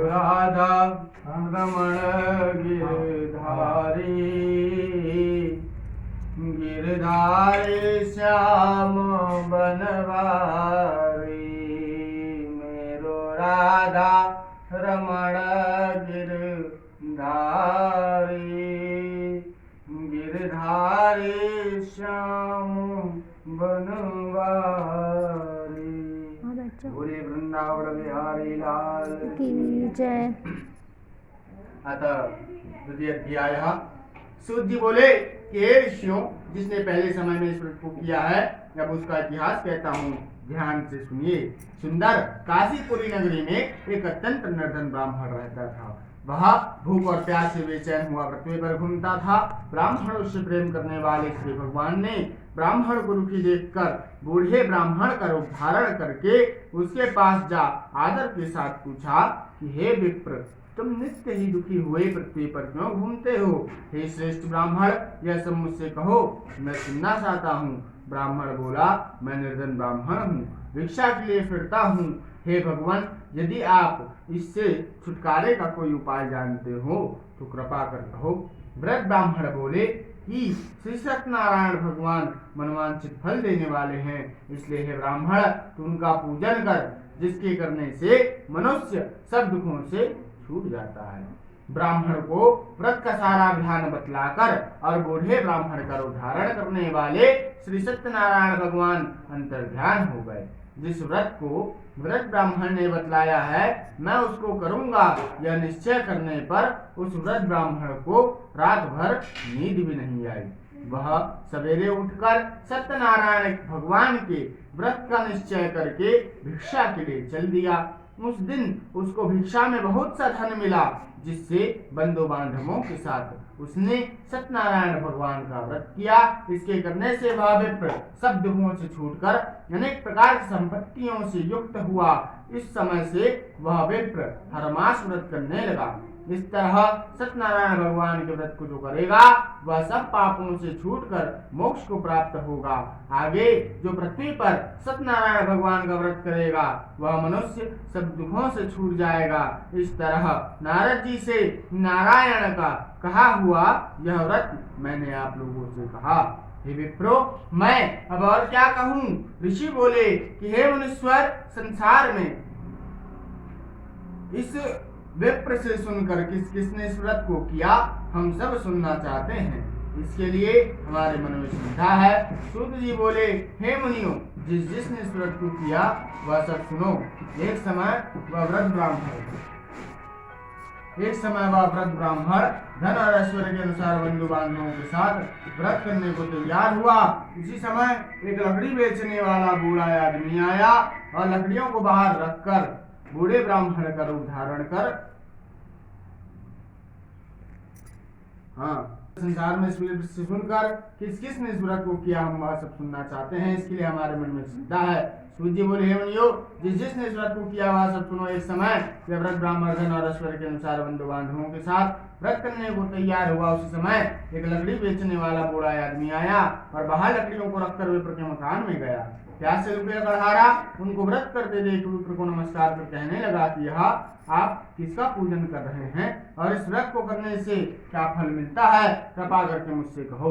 राधा रमण गिरधारी, गिरधारी श्याम बनवारी। मेरो राधा रमण गिरधारी, गिरधारी श्याम बनवारी। बोले वृंदावन बिहारी लाल की जय। अतः द्वितीय अध्याय। सूत जी बोले कि हे ऋषियों, जिसने पहले समय में इस व्रत को किया है, अब उसका इतिहास कहता हूँ, ध्यान से सुनिए। सुंदर काशीपुरी नगरी में एक अत्यंत निर्धन ब्राह्मण रहता था। वह भूख और प्यास से बेचैन हुआ पृथ्वी पर घूमता था। ब्राह्मण से प्रेम करने वाले श्री भगवान ने ब्राह्मण को दुखी देखकर बूढ़े ब्राह्मण का रूप धारण करके उसके पास जा आदर के साथ पूछा कि हे विप्र, तुम नित्य ही दुखी हुए पृथ्वी पर क्यों घूमते हो? हे श्रेष्ठ ब्राह्मण, यह सब मुझसे कहो, मैं सुनना चाहता हूँ। ब्राह्मण बोला, मैं निर्धन ब्राह्मण हूँ, भिक्षा के लिए फिरता हूँ। हे भगवान, यदि आप इससे छुटकारे का कोई उपाय जानते हो तो कृपा कर कहो। वृद्ध ब्राह्मण बोले कि श्री सत्यनारायण भगवान मनवांछित फल देने वाले हैं, इसलिए हे ब्राह्मण, तू उनका पूजन कर, जिसके करने से मनुष्य सब दुखों से छूट जाता है। ब्राह्मण को व्रत का सारा विधान बतलाकर और बूढ़े ब्राह्मण का रूप धारण करने वाले श्री सत्यनारायण भगवान अंतर्ध्यान हो गए। जिस व्रत को व्रत ब्राह्मण ने बतलाया है, मैं उसको करूंगा, यह निश्चय करने पर उस व्रत ब्राह्मण को रात भर नींद भी नहीं आई। वह सवेरे उठकर सत्यनारायण भगवान के व्रत का निश्चय करके भिक्षा के लिए चल दिया। उस दिन उसको भिक्षा में बहुत सा धन मिला, जिससे बंधु बांधवों के साथ उसने सत्यनारायण भगवान का व्रत किया। इसके करने से वह विप्र सब दुखों से छूटकर अनेक प्रकार की संपत्तियों से युक्त हुआ। इस समय से वह विप्र हर मास व्रत करने लगा। इस तरह सत्यनारायण भगवान के व्रत को जो करेगा, वह सब पापों से छूटकर मोक्ष को प्राप्त होगा। आगे जो पृथ्वी पर सत्यनारायण भगवान का व्रत करेगा, वह मनुष्य सब दुखों से छूट जाएगा। इस तरह नारद जी से नारायण का कहा हुआ यह व्रत मैंने आप लोगों से कहा। हे विप्रो, मैं अब और क्या कहूँ? ऋषि बोले कि हे मुनीश्वर, संसार में इस विप्र से सुनकर किसने इस व्रत को किया, हम सब सुनना चाहते हैं। इसके लिए हमारे मन में श्रद्धा है। सूत जी बोले, हे मुनियों, जिसने इस व्रत को किया वह सब सुनो। एक समय वह व्रत ब्राह्मण धन और ऐश्वर्य के अनुसार बंधु बांधवों के साथ व्रत करने को तैयार हुआ। उसी समय एक लकड़ी बेचने वाला बूढ़ा आदमी आया और लकड़ियों को बाहर रखकर बूढ़े ब्राह्मण का रूप धारण कर संसार में से सुनकर किसने इस व्रत को किया, हम वह सब सुनना चाहते हैं। इसके लिए हमारे मन में श्रद्धा है। सूर्य जी बोले, हे मुनियों, जिसने इस व्रत को किया वह सब सुनो। एक समय जब व्रत ब्राह्मण धन और ऐश्वर्य के अनुसार बंधु बांधवों के साथ व्रत करने को तैयार हुआ, उसी समय एक लकड़ी बेचने वाला बूढ़ा आदमी आया और बाहर लकड़ियों को रखकर विप्र के मकान में गया। प्यास से रुपया गढ़ारा उनको व्रत करते देख विप्र को नमस्कार कर कहने लगा कि यह आप किसका पूजन कर रहे हैं और इस व्रत को करने से क्या फल मिलता है, कृपा करके मुझसे कहो।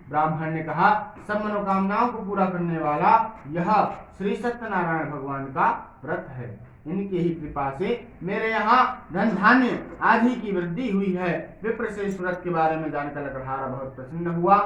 ब्राह्मण ने कहा, सब मनोकामनाओं को पूरा करने वाला यह श्री सत्यनारायण भगवान का व्रत है। इनकी ही कृपा से मेरे यहाँ धन धान्य आदि की वृद्धि हुई है। विप्र से इस व्रत के बारे में जानकर लकड़हारा बहुत प्रसन्न हुआ।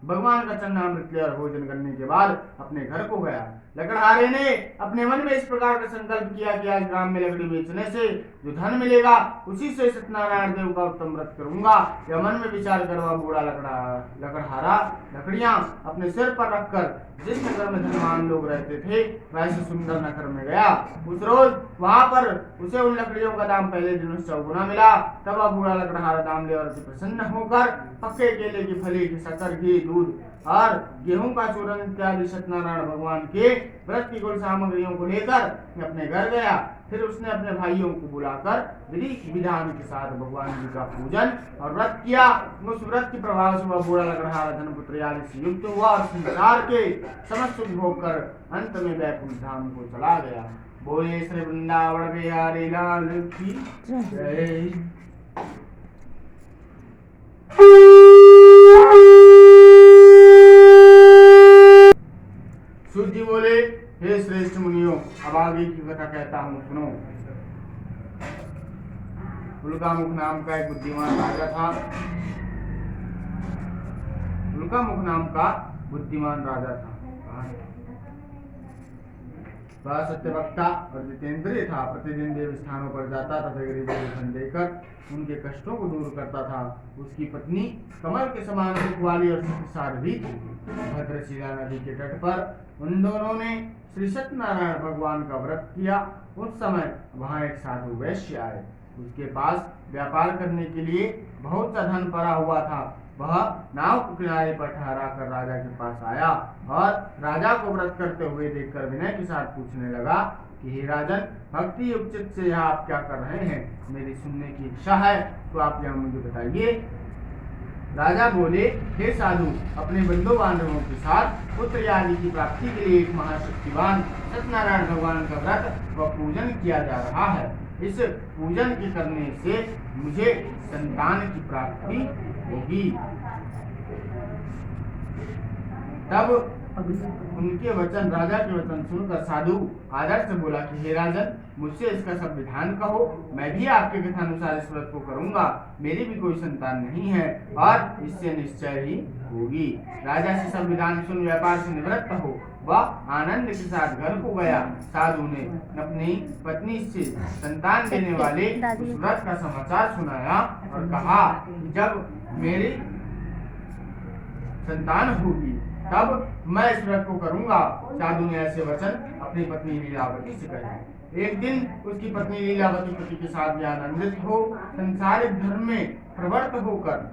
भगवान का चरणामृत लिया और भोजन करने के बाद अपने घर को गया। लकड़हारे ने अपने मन में इस प्रकार का संकल्प किया कि आज ग्राम में लकड़ी बेचने से जो धन मिलेगा उसी से सत्यनारायण देव का उत्तम व्रत करूंगा। यह मन में विचार कर वह बूढ़ा लकड़हारा लकड़ियां अपने सिर पर रखकर जिस नगर में धनवान लोग रहते थे वैसे सुंदर नगर में गया। उस रोज वहां पर उसे उन लकड़ियों का दाम पहले दिन से 4 गुना मिला। तब वह बूढ़ा लकड़हारा दाम ले और प्रसन्न होकर पक्के केले की फली की शक्कर घी दूध और गेहूं का चूरन इत्यादि सत्यनारायण भगवान के व्रत की कुल सामग्रियों को लेकर अपने घर गया। फिर उसने अपने भाइयों को बुलाकर विधि विधान के साथ भगवान जी का पूजन और व्रत किया। उस व्रत के प्रभाव से वह बूढ़ा लकड़हारा धन पुत्र आदि से युक्त हुआ और संसार के समस्त सुख भोग कर अंत में वैकुंठ धाम को चला गया। बोले श्री वृंदावन बिहारी लाल की जय। सूत जी बोले, हे श्रेष्ठ मुनियों, अब आगे की कथा कहता हूँ, सुनो। उल्कामुख नाम का एक बुद्धिमान राजा था। उल्कामुख नाम का बुद्धिमान राजा था। वह सत्यवक्ता और जितेंद्रिय था। प्रतिदिन देव स्थानों पर जाता तथा गरीबों को धन देकर उनके कष्टों को दूर करता था। उसकी पत्नी कमल के समान रूप वाली और शक्तिशाली थी। भद्रशिला नदी के तट पर उन दोनों ने श्री सत्यनारायण भगवान का व्रत किया। उस समय वहां एक साधु वैश्य आए। उसके पास व्यापार करने के लिए बहुत सा धन पड़ा हुआ था। वह नाव को किनारे पर ठहरा कर राजा के पास आया और राजा को व्रत करते हुए देखकर विनय के साथ पूछने लगा कि हे राजन, भक्ति युक्त चित्त से यहाँ आप क्या कर रहे हैं? मेरी सुनने की इच्छा है तो आप यहाँ मुझे बताइए। राजा बोले, हे साधु, अपने बंधु बांधवों के साथ पुत्र आदि की प्राप्ति के लिए एक महाशक्तिवान सत्यनारायण भगवान का व्रत व पूजन किया जा रहा है। इस पूजन के करने से मुझे संतान की प्राप्ति होगी। तब उनके वचन, राजा के वचन सुनकर साधु आदर से बोला कि हे राजन, मुझसे इसका सब विधान कहो, मैं भी आपके कथानुसार इस व्रत को करूंगा। मेरी भी कोई संतान नहीं है और इससे निश्चय ही होगी। राजा से सब विधान सुन व्यापार से निवृत्त हो वह आनंद के साथ घर को गया। साधु ने अपनी पत्नी से संतान देने वाले उस व्रत का समाचार सुनाया और कहा, जब मेरी संतान होगी तब मैं इस व्रत को करूंगा। साधु ने ऐसे वचन अपनी पत्नी लीलावती से कहे। एक दिन उसकी पत्नी लीलावती पति के साथ भी आनंदित हो संसारिक धर्म में प्रवृत्त होकर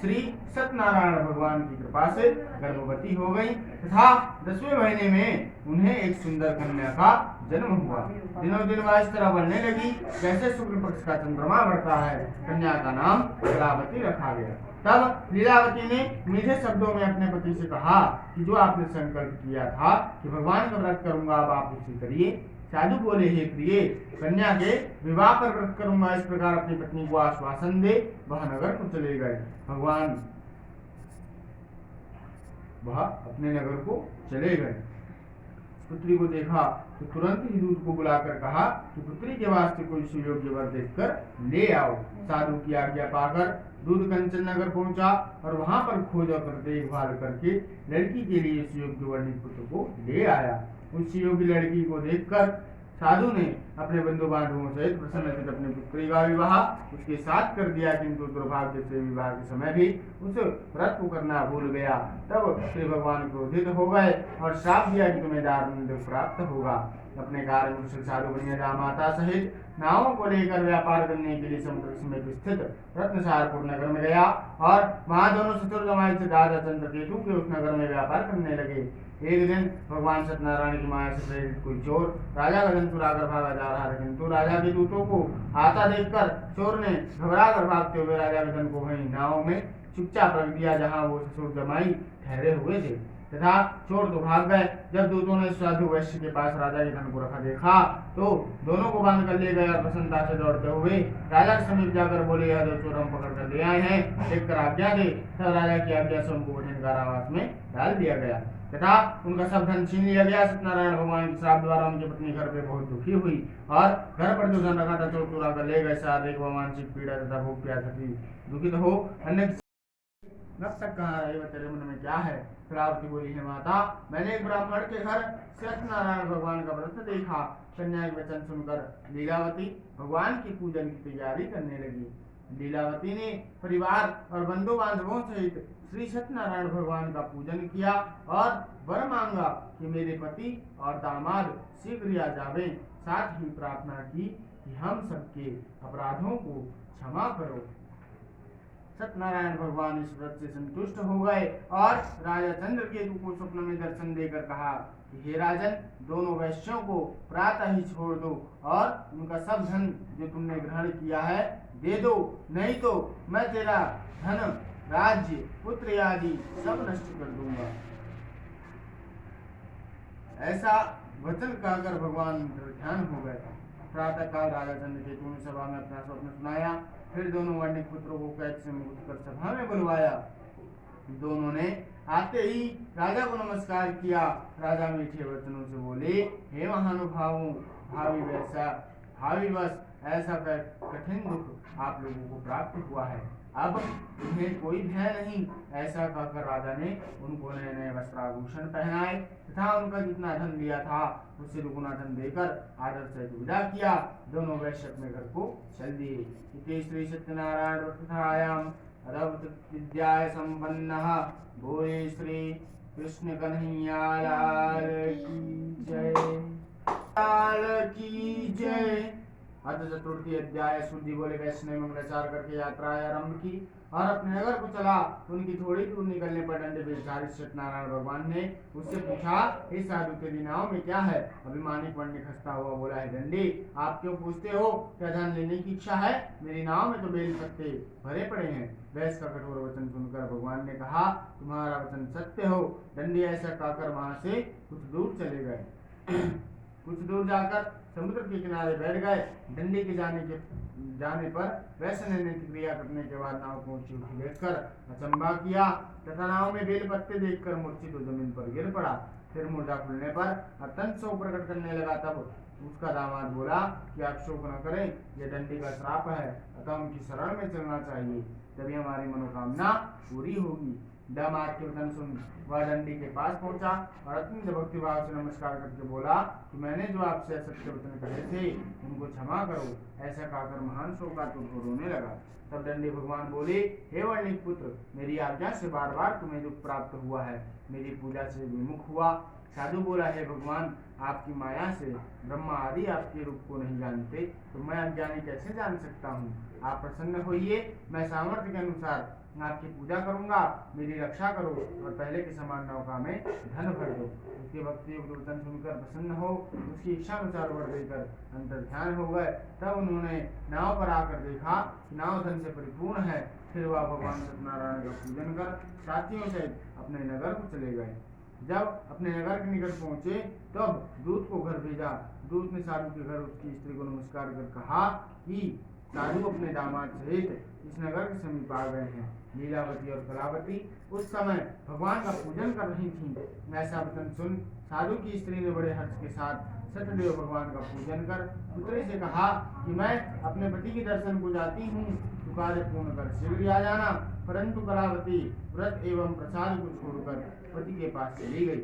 श्री सत्यनारायण भगवान की कृपा से गर्भवती हो गई तथा 10वें महीने में उन्हें एक सुंदर कन्या का जन्म हुआ। दिनों दिन वह इस तरह बढ़ने लगी जैसे शुक्ल पक्ष का चंद्रमा बढ़ता है। कन्या का नाम लीलावती रखा गया। तब लीलावती ने मीठे शब्दों में अपने पति से कहा कि जो आपने संकल्प किया था कि भगवान का व्रत करूंगा, अब आप उसे करिए। साधु बोले, हे प्रिय, कन्या के विवाह पर व्रत करूंगा। इस प्रकार अपनी पत्नी को आश्वासन दे वह नगर को चले गए। वह अपने नगर को चले गए। पुत्री को देखा तो तुरंत ही दूत को बुलाकर कहा कि पुत्री के वास्ते कोई सुयोग्य वर देखकर ले आओ। साधु की आज्ञा पाकर दूध कंचन नगर पहुंचा और वहां पर खोज कर देखभाल करके लड़की के लिए सुयोग्य वर्णित पुत्र को ले आया। उस सुयोग्य लड़की को देखकर साधु ने अपने बंधु बांधवों सहित प्रसन्नचित्त अपनी पुत्री का विवाह उसके साथ कर दिया, किंतु दुर्भाग्य से विवाह के समय भी उस व्रत को करना भूल गया। तब श्री भगवान क्रोधित हो गए और श्राप दिया कि तुम्हें दारुण प्राप्त होगा। अपने कार्य में साधु बनिया माता सहित नावों को लेकर व्यापार करने के लिए समुद्र समीप स्थित रत्नसारपुर नगर में गया और वहां दोनों शत्रु जमाई से दादा चंद्रकेतु के उस नगर में व्यापार करने लगे। एक दिन भगवान सत्यनारायण की माया से प्रेरित कोई चोर राजा का धन चुराकर भागा जा रहा था, किंतु राजा के दूतों को आता देखकर चोर ने घबरा कर भागते हुए राजा के धन को वहीं नाव में चुपचाप रख दिया जहां वो ससुर जमाई ठहरे हुए थे तथा चोर तो भाग गए। जब दूतों ने साधु वैश्य के पास राजा के धन को रखा देखा तो दोनों को बांध कर ले गए और प्रसन्नता से दौड़ते हुए राजा के समीप जाकर बोले, यह दो चोर हम पकड़ कर ले आए हैं, देखकर आज्ञा दे। तब राजा की आज्ञा से उनको कठिन कारावास में डाल दिया गया तथा उनका सब धन छीन लिया गया। सत्यनारायण भगवान के श्राप द्वारा उनकी पत्नी घर पे बहुत दुखी हुई और घर पर जो धन रखा था चोर चुरा कर ले गए। शारीरिक व मानसिक पीड़ा तथा भूख प्यास दुखित हो अन्य अब तक कहाँ रहे हो, तेरे मन में क्या है? कलावती बोली, है माता, मैंने एक ब्राह्मण के घर सत्यनारायण भगवान का व्रत देखा। कन्या के वचन सुनकर लीलावती भगवान की पूजन की तैयारी करने लगी। लीलावती ने परिवार और बंधु बांधवों सहित श्री सत्यनारायण भगवान का पूजन किया और वर मांगा कि मेरे पति और दामाद शीघ्र आ जावे। साथ ही प्रार्थना की कि हम सबके अपराधों को क्षमा करो। सत्यनारायण भगवान इस व्रत से संतुष्ट हो गए और राजा चंद्रकेतु को स्वप्न में दर्शन देकर कहा कि हे राजन, दोनों वैश्यों को प्रातः ही छोड़ दो और उनका सब धन जो तुमने ग्रहण किया है दे दो, नहीं तो मैं तेरा धन, राज्य, पुत्र आदि सब नष्ट कर दूंगा। ऐसा वचन कहकर भगवान ध्यान हो गए। प्रातः काल राजा चंद्रकेतु ने सभा में अपना स्वप्न सुनाया। फिर दोनों वर्णिक पुत्रों को कैद से मुक्त कर सभा में बुलवाया। दोनों ने आते ही राजा को नमस्कार किया। राजा मीठे वचनों से बोले, हे महानुभावों, भावी बस ऐसा कठिन दुख आप लोगों को प्राप्त हुआ है, अब उन्हें कोई भय नहीं। ऐसा कहकर राजा ने उनको नए नए वस्त्राभूषण पहनाए तथा उनका जितना धन दिया था उससे दुगुना धन देकर आदर से विदा किया। दोनों वैश्य अपने घर को चल दिए। इति श्री सत्यनारायण व्रतकथायाम अद्भुत विद्याय संपन्नः भूरि श्री कृष्ण कन्हैया लाल की जय, लाल की जय। अथ चतुर्थी अध्याय। सूर्य बोले, वैष्णव मंगलाचार करके यात्रा आरंभ की और अपने नगर को चला। उनकी थोड़ी दूर निकलने पर दंड बेचारी सत्यनारायण भगवान ने उससे पूछा, हे साधु, तेरी नाव में क्या है? अभिमानी पंडित हंसता हुआ बोला, है दंडी, आप क्यों पूछते हो? क्या धन लेने की इच्छा है? मेरी नाव में तो बेल पत्ते भरे पड़े हैं। वैश्य का कठोर वचन सुनकर भगवान ने कहा, तुम्हारा वचन सत्य हो। दंडी ऐसा कहकर वहां से कुछ दूर चले गए। कुछ दूर जाकर समुद्र के किनारे बैठ गए। डंडी के जाने पर वैश्य ने नित्य क्रिया करने के बाद नाव को ऊंची उठी देखकर अचंभा किया तथा नाव में बेल पत्ते देखकर मूर्छित जमीन पर गिर पड़ा। फिर मुर्दा खुलने पर अत्यंत शोक प्रकट करने लगा। तब उसका दामाद बोला कि आप शोक न करें, यह डंडी का श्राप है, अतः उनकी शरण में चलना चाहिए, तभी हमारी मनोकामना पूरी होगी। दामाद के वचन सुन वह डंडी के पास पहुंचा और अत्यंत भक्तिभाव से नमस्कार करके बोला कि मैंने जो आपसे असत्य वचन कहे थे उनको क्षमा करो। ऐसा कहकर महान शोकातुर हो रोने लगा। तब डंडी भगवान बोले, हे वर्णिक पुत्र, मेरी आज्ञा से बार बार तुम्हें दुख प्राप्त हुआ है, मेरी पूजा से विमुख हुआ। साधु बोला, हे भगवान, आपकी माया से ब्रह्मा आदि आपके रूप को नहीं जानते, तो मैं अज्ञानी कैसे जान सकता हूँ? आप प्रसन्न होइए, मैं सामर्थ्य के अनुसार आपकी पूजा करूंगा, मेरी रक्षा करो और पहले के समान नौका में धन भर दो। उसके भक्ति युक्त वचन सुनकर प्रसन्न हो उसकी इच्छा अनुसार वर देकर अंतर ध्यान हो गए। तब उन्होंने नाव पर आकर देखा कि नाव धन से परिपूर्ण है। फिर वह भगवान सत्यनारायण का पूजन कर साथियों से अपने नगर को चले गए। जब अपने नगर के निकट पहुंचे तब दूत को घर भेजा। दूत ने साधु के घर उसकी स्त्री को नमस्कार कर कहा कि साधु अपने दामाद सहित इस नगर के समीप आ गए हैं। लीलावती और कलावती उस समय भगवान का पूजन कर रही थीं। ऐसा वचन सुन साधु की स्त्री ने बड़े हर्ष के साथ सत्यदेव भगवान का पूजन कर पुत्री से कहा कि मैं अपने पति के दर्शन को जाती हूँ, तू कार्य पूर्ण कर शीघ्र आ जाना। परंतु कलावती व्रत एवं प्रसाद को छोड़कर पति के पास चली गई।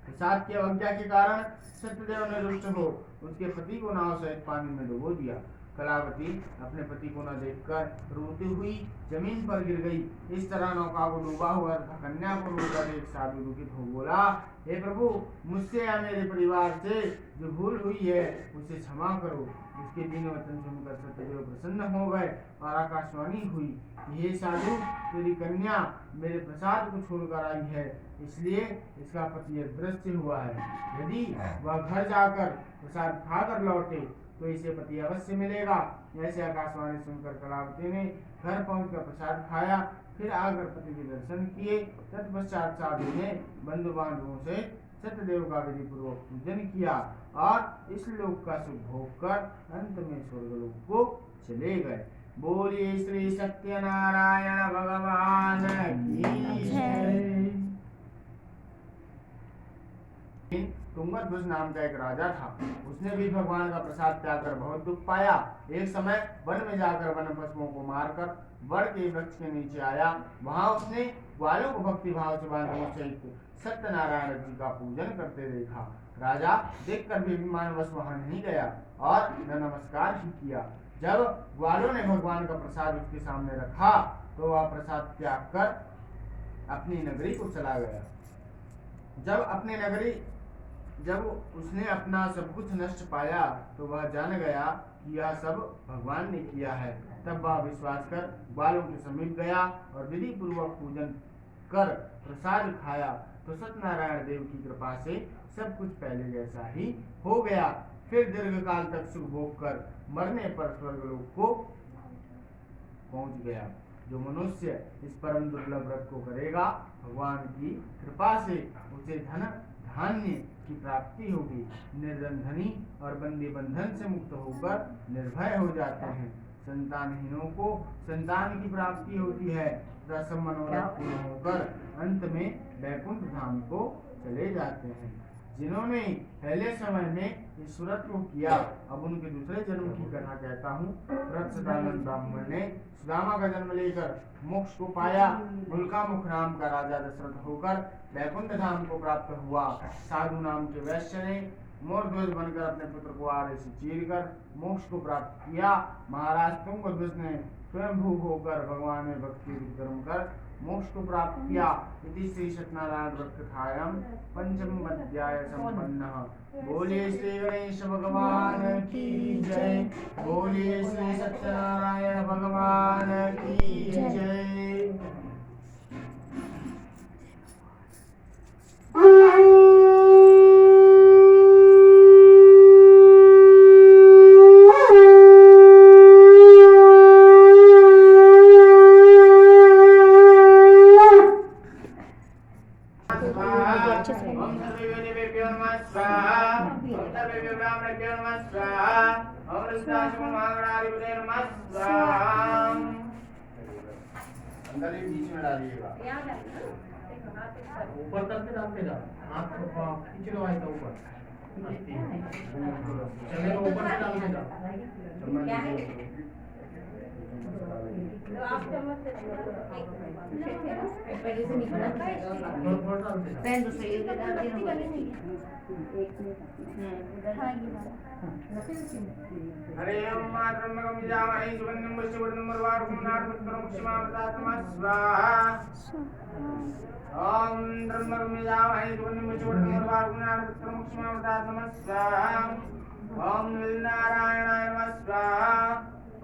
प्रसाद की अवज्ञा के कारण सत्यदेव ने रुष्ट हो उसके पति को नाव सहित पानी में डुबो दिया। कलावती अपने पति को न देखकर रोती हुई जमीन पर गिर गई। इस तरह नौका को डूबा हुआ तथा कन्या को डूबकर एक साधु दुखित हो बोला, हे प्रभु, मुझसे या मेरे परिवार से जो भूल हुई है उसे क्षमा करो। उसके दीन वचन सुनकर सत्यदेव प्रसन्न हो गए और आकाशवाणी हुई, हे साधु, तेरी कन्या मेरे प्रसाद को छोड़कर आई है, इसलिए इसका पति दृश्य हुआ है। यदि वह घर जाकर प्रसाद खाकर लौटे तो इसे पति अवश्य मिलेगा। ऐसे आकाशवाणी सुनकर कलावती ने घर पहुंचकर प्रसाद खाया, फिर आकर पति के दर्शन किए। तत्पश्चात साधु ने बंधु बांधवों से सत्यदेव का विधि पूर्वक पूजन किया और इस लोक का सुख भोग कर अंत में स्वर्गलोक को चले गए। बोलिए श्री सत्यनारायण भगवान की जय। तुंगध्वज नाम का एक राजा था। उसने भी भगवान का प्रसाद त्याग कर बहुत दुख पाया। एक समय वन में जाकर वन पशुओं को मारकर बड़ के वृक्ष के नीचे आया। वहां उसने ग्वालों को भक्ति भाव से बांधवों सहित सत्यनारायण जी का पूजन करते देखा। राजा देखकर भी अभिमानवश वहां नहीं गया और न नमस्कार ही किया। जब ग्वालों ने भगवान का प्रसाद उसके सामने रखा तो वह प्रसाद त्याग कर अपनी नगरी को चला गया। जब उसने अपना सब कुछ नष्ट पाया तो वह जान गया कि यह सब भगवान ने किया है। तब वह विश्वास कर ग्वालों के समीप गया और विधि पूर्वक पूजन कर प्रसाद खाया तो सत्यनारायण देव की कृपा से सब कुछ पहले जैसा ही हो गया। फिर दीर्घ काल तक सुख भोग कर मरने पर स्वर्गलोक को पहुंच गया। जो मनुष्य इस परम दुर्लभ व्रत को करेगा भगवान की कृपा से उसे धन धान्य की प्राप्ति होगी। निर्धन धनी और बंदी बंधन से मुक्त होकर निर्भय हो जाते हैं। संतानहीनों को संतान की प्राप्ति होती है तथा सब मनोरथ पूर्ण होकर अंत में वैकुंठ धाम को चले जाते हैं। जिन्होंने पहले समय में इस व्रत को किया अब उनके दूसरे जन्म की कथा कहता हूँ। वृत्सदानंद ब्राह्मण ने सुदामा का जन्म लेकर मोक्ष को पाया। मुल्कामुख नाम का राजा दशरथ होकर वैकुंठ धाम को प्राप्त हुआ। साधु नाम के वैश्य ने मोरध्वज बनकर अपने पुत्र को आरे से चीरकर मोक्ष को प्राप्त किया। महाराज तुंगध्वज ने स्वयंभू होकर भगवान में भक्ति कर्म कर मोक्ष को प्राप्त किया। इति श्री सत्यनारायण व्रत कथायां पंचम अध्याय संपन्नः। बोलिए श्री गणेश भगवान की जय। बोलिए श्री सत्यनारायण भगवान की जय। अंदर ही बीच में डालिएगा। ऊपर तक से डालते जाओ। हाथ खींच लो ऐसा ऊपर। चलेगा ऊपर से डालते जाओ। तो आप चम्मच से पहले से निकलना पहले दूसरे ये डाल हरे ओम मातरम गमिजामहि सुगंधं पुष्टिवर्धनं मरुवारुकं नारदं क्षमावतात्मा स्वाहा। ओम ब्रह्मगमिजामहि सुगंधं पुष्टिवर्धनं मरुवारुकं नारदं क्षमावतात्मा स्वाहा। ओम नारायणाय नमः स्वाहा।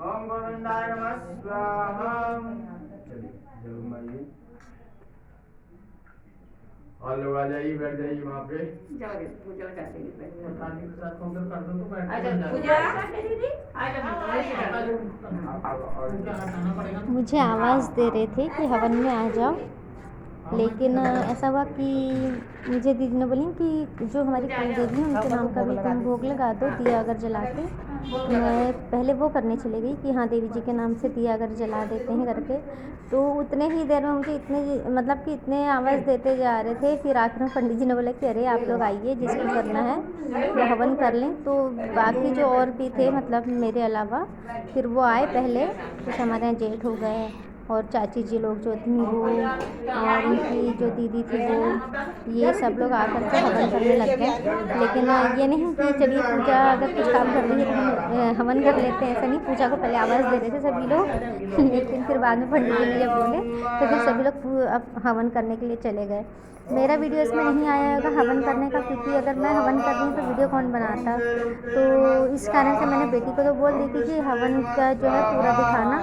ओम गोविंदाय नमः स्वाहा। चलिए जरूर माइए और लोग आ जाइए, बैठ जाइए वहाँ पे। पूजा जाते हैं। मुझे आवाज़ दे रहे थे कि हवन में आ जाओ, लेकिन ऐसा हुआ कि मुझे दीदी ने बोली कि जो हमारी कुल देवी है उनके नाम का भी तुम भोग लगा दो दिया अगर जला के। मैं पहले वो करने चली गई कि हाँ देवी जी के नाम से दिया अगर जला देते हैं करके। तो उतने ही देर में मुझे इतने आवाज़ देते जा रहे थे। फिर आखिर में पंडित जी ने बोला कि अरे आप लोग आइए, जिसको करना है वो हवन कर लें। तो बाकी जो और भी थे मेरे अलावा फिर वो आए पहले। कुछ हमारे यहाँ जेठ हो गए और चाची जी लोग जो थी वो और उनकी जो दीदी थी वो, ये सब लोग आकर के हवन करने लग गए। लेकिन ये नहीं कि चलिए पूजा अगर कुछ काम कर रही है तो हवन कर लेते हैं, ऐसा नहीं। पूजा को पहले आवाज़ दे रहे थे सभी लोग लेकिन फिर बाद में पंडित जी ने जब बोले तो फिर सभी लोग अब हवन करने के लिए चले गए। मेरा वीडियो इसमें नहीं आया होगा हवन करने का, क्योंकि अगर मैं हवन कर रही हूँ तो वीडियो कौन बनाता। तो इस कारण से मैंने बेटी को तो बोल दी थी कि हवन का जो है पूरा दिखाना,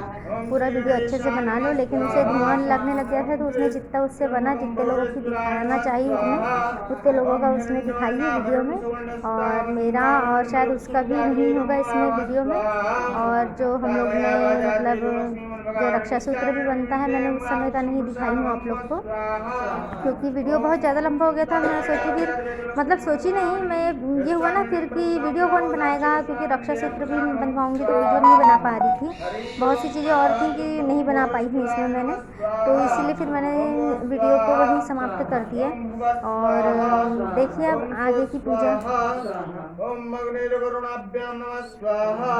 पूरा वीडियो अच्छे से बना लो। लेकिन उसे धुआं लगने लग गया था तो उसने जितना उससे बना, जितने लोगों की दिखाना चाहिए उतने लोगों का उसने दिखाई है वीडियो में। और मेरा और शायद उसका भी नहीं होगा इसमें वीडियो में। और जो हम लोग ने जो रक्षा सूत्र भी बनता है, मैंने उस समय का नहीं दिखाई हूँ आप लोग को, क्योंकि वीडियो बहुत ज़्यादा लंबा हो गया था। मैं सोची फिर मतलब सोची नहीं, मैं ये हुआ ना फिर कि वीडियो कौन बनाएगा, क्योंकि रक्षा सूत्र भी बनवाऊँगी तो वीडियो नहीं बना पा रही थी। बहुत सी चीज़ें और थी कि नहीं बना पाई हूँ इसमें मैंने, तो इसीलिए फिर मैंने वीडियो को वहीं समाप्त कर दिया। और देखिए अब आगे की पूजा। ओम अग्निर्वरुणाभ्यां नमः स्वाहा।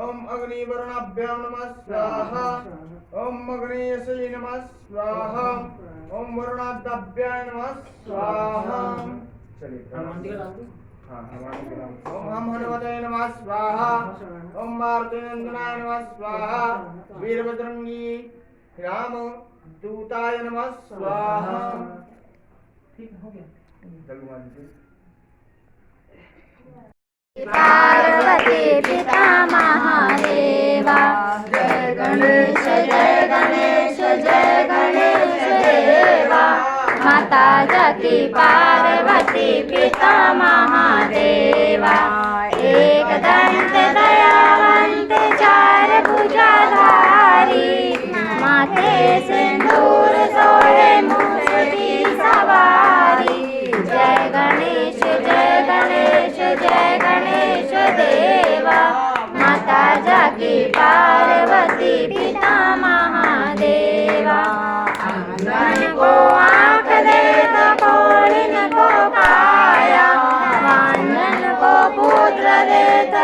ओम अग्निवरुणाभ्यां नमः स्वाहा। ओम अग्नियसे नमः स्वाहा। ओम वरुणाभ्यां नमः स्वाहा। चलिए ओम हम हनुमते नमः स्वाहा। ओम मारुतिनंदनाय नमः स्वाहा। वीरभद्रंगी राम दूताय नमः स्वाहा। ठीक हो गया। पार्वती पिता महादेवा, जय गणेश जय गणेश जय गणेश देवा। माता जकी पार्वती पिता महादेवा, एक दंत दयावंत चार भुजाधारी। माथे सिंदूर सोहे मूछ की सवारी। जय गणेश जय गणेश जय गणेश देवा। माता जाकी पार्वती पिता महादेवा। आंगन को आँख दे तो कोलिन को काया, वांगन को पुत्र दे तो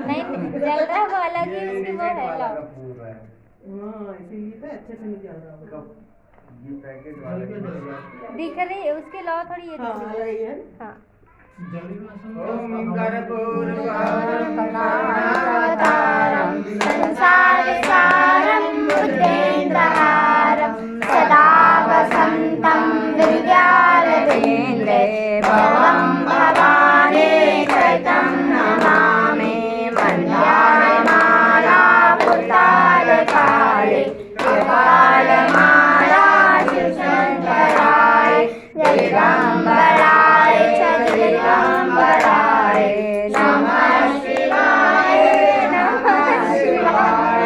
नहीं जल रहा है वो अलग ही उसकी वो है लो इसीलिए तो अच्छे से नहीं चल रहा होगा। ये पैकेट वाले दिख रही है उसकी लो थोड़ी ये दिख रही रही है। है हाँ ओम कर्पूरवारं संसारसारं बुद्धेन्द्रहारं सदा वसन्तं विद्यारविन्दे भवं भवानी कृतं नमामि वन्द्यामाला पुतालकाले कृपालमाला शिवशङ्कराय जगदम्बराय च जगदम्बराय नमः शिवाय नमः शिवाय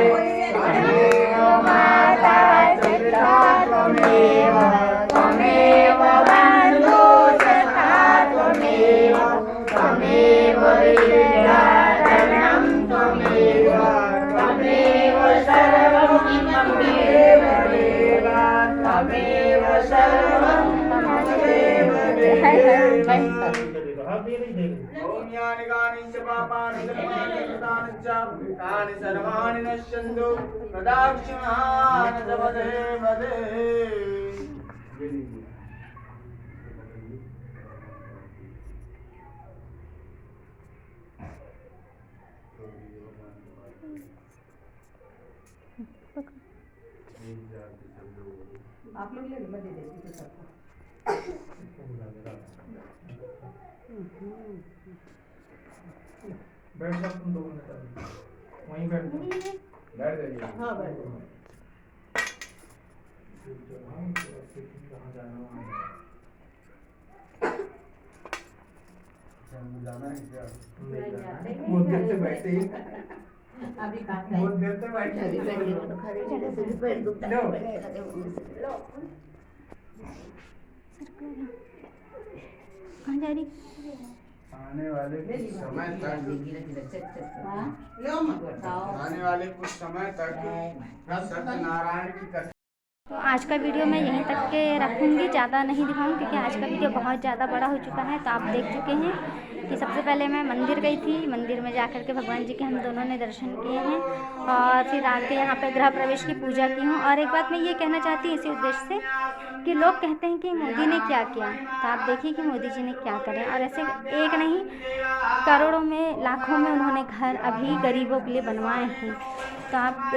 त्वमेव माता पिता त्वमेव त्वमेव बन्धु सखा त्वमेव त्वमेव विद्याधनं त्वमेव त्वमेव सर्वं त्वमेव देव त्वमेव सर्वं त्वमेव ओम यानि कानि च पापानि कर्माणि कृतानि च तानि सर्वाणि नश्यन्तु प्रदक्षिणान् च वदे वदे। आप लोग ले लो, मैं दे देती हूँ सबको। बैठ जाओ तुम 2 मिनट अभी वहीं बैठ जाओ बैठ जाइए। हाँ बैठो। कहाँ जाना जाना है क्या? बहुत देर से बैठे ही अभी कहाँ बहुत देर से बैठे ही लो कहाँ जा रही आने वाले कुछ समय तक लो मत बताओ। आने वाले कुछ समय तक सत्यनारायण की कथा तो आज का वीडियो मैं यहीं तक के रखूँगी, ज़्यादा नहीं दिखाऊँगी क्योंकि आज का वीडियो बहुत ज़्यादा बड़ा हो चुका है। तो आप देख चुके हैं कि सबसे पहले मैं मंदिर गई थी, मंदिर में जाकर के भगवान जी के हम दोनों ने दर्शन किए हैं और फिर आके यहाँ पे गृह प्रवेश की पूजा की हूँ। और एक बात मैं ये कहना चाहती हूँ इसी उद्देश्य से कि लोग कहते हैं कि मोदी ने क्या किया, तो आप देखिए कि मोदी जी ने क्या करें। और ऐसे एक नहीं करोड़ों में लाखों में उन्होंने घर अभी गरीबों के लिए बनवाए हैं। तो आप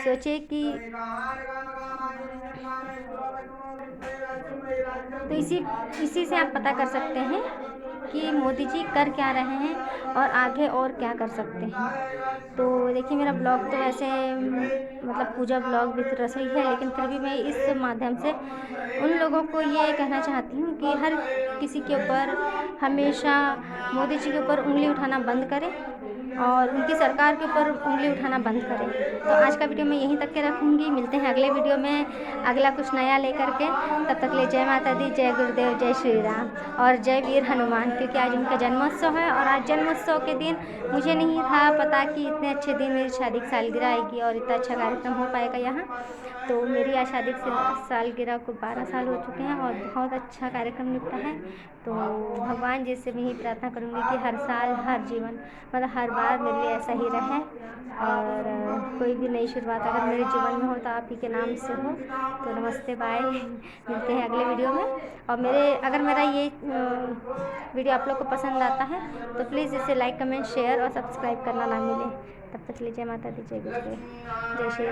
सोचिए कि तो इसी से आप पता कर सकते हैं कि मोदी जी कर क्या रहे हैं और आगे और क्या कर सकते हैं। तो देखिए मेरा ब्लॉग तो वैसे मतलब पूजा ब्लॉग विद रसोई है, लेकिन फिर भी मैं इस माध्यम से उन लोगों को ये कहना चाहती हूँ कि हर किसी के ऊपर हमेशा मोदी जी के ऊपर उंगली उठाना बंद करें और उनकी सरकार के ऊपर उंगली उठाना बंद करें। तो आज का वीडियो मैं यहीं तक के रखूँगी। मिलते हैं अगले वीडियो में अगला कुछ नया लेकर के। तब तक ले जय माता दी, जय गुरुदेव, जय श्री राम और जय वीर हनुमान, क्योंकि आज उनका जन्मोत्सव है। और आज जन्मोत्सव के दिन मुझे नहीं था पता कि इतने अच्छे दिन मेरी शादी की सालगिरह आएगी और इतना अच्छा कार्यक्रम हो पाएगा यहाँ। तो मेरी आज शादी की सालगिरह को 12 साल हो चुके हैं और बहुत अच्छा कार्यक्रम निपटा है। तो भगवान जी से मैं ही प्रार्थना करूँगी कि हर साल हर जीवन मतलब हर बार मेरे लिए ऐसा ही रहे और कोई भी नई शुरुआत अगर मेरे जीवन में हो तो आप ही के नाम से हो। तो नमस्ते, बाय, मिलते हैं अगले वीडियो में। और अगर मेरा ये वीडियो आप लोग को पसंद आता है तो प्लीज़ इसे लाइक, कमेंट, शेयर और सब्सक्राइब करना ना मिले। तब तक के लिए जय माता दी, जय गुरुदेव, जय श्री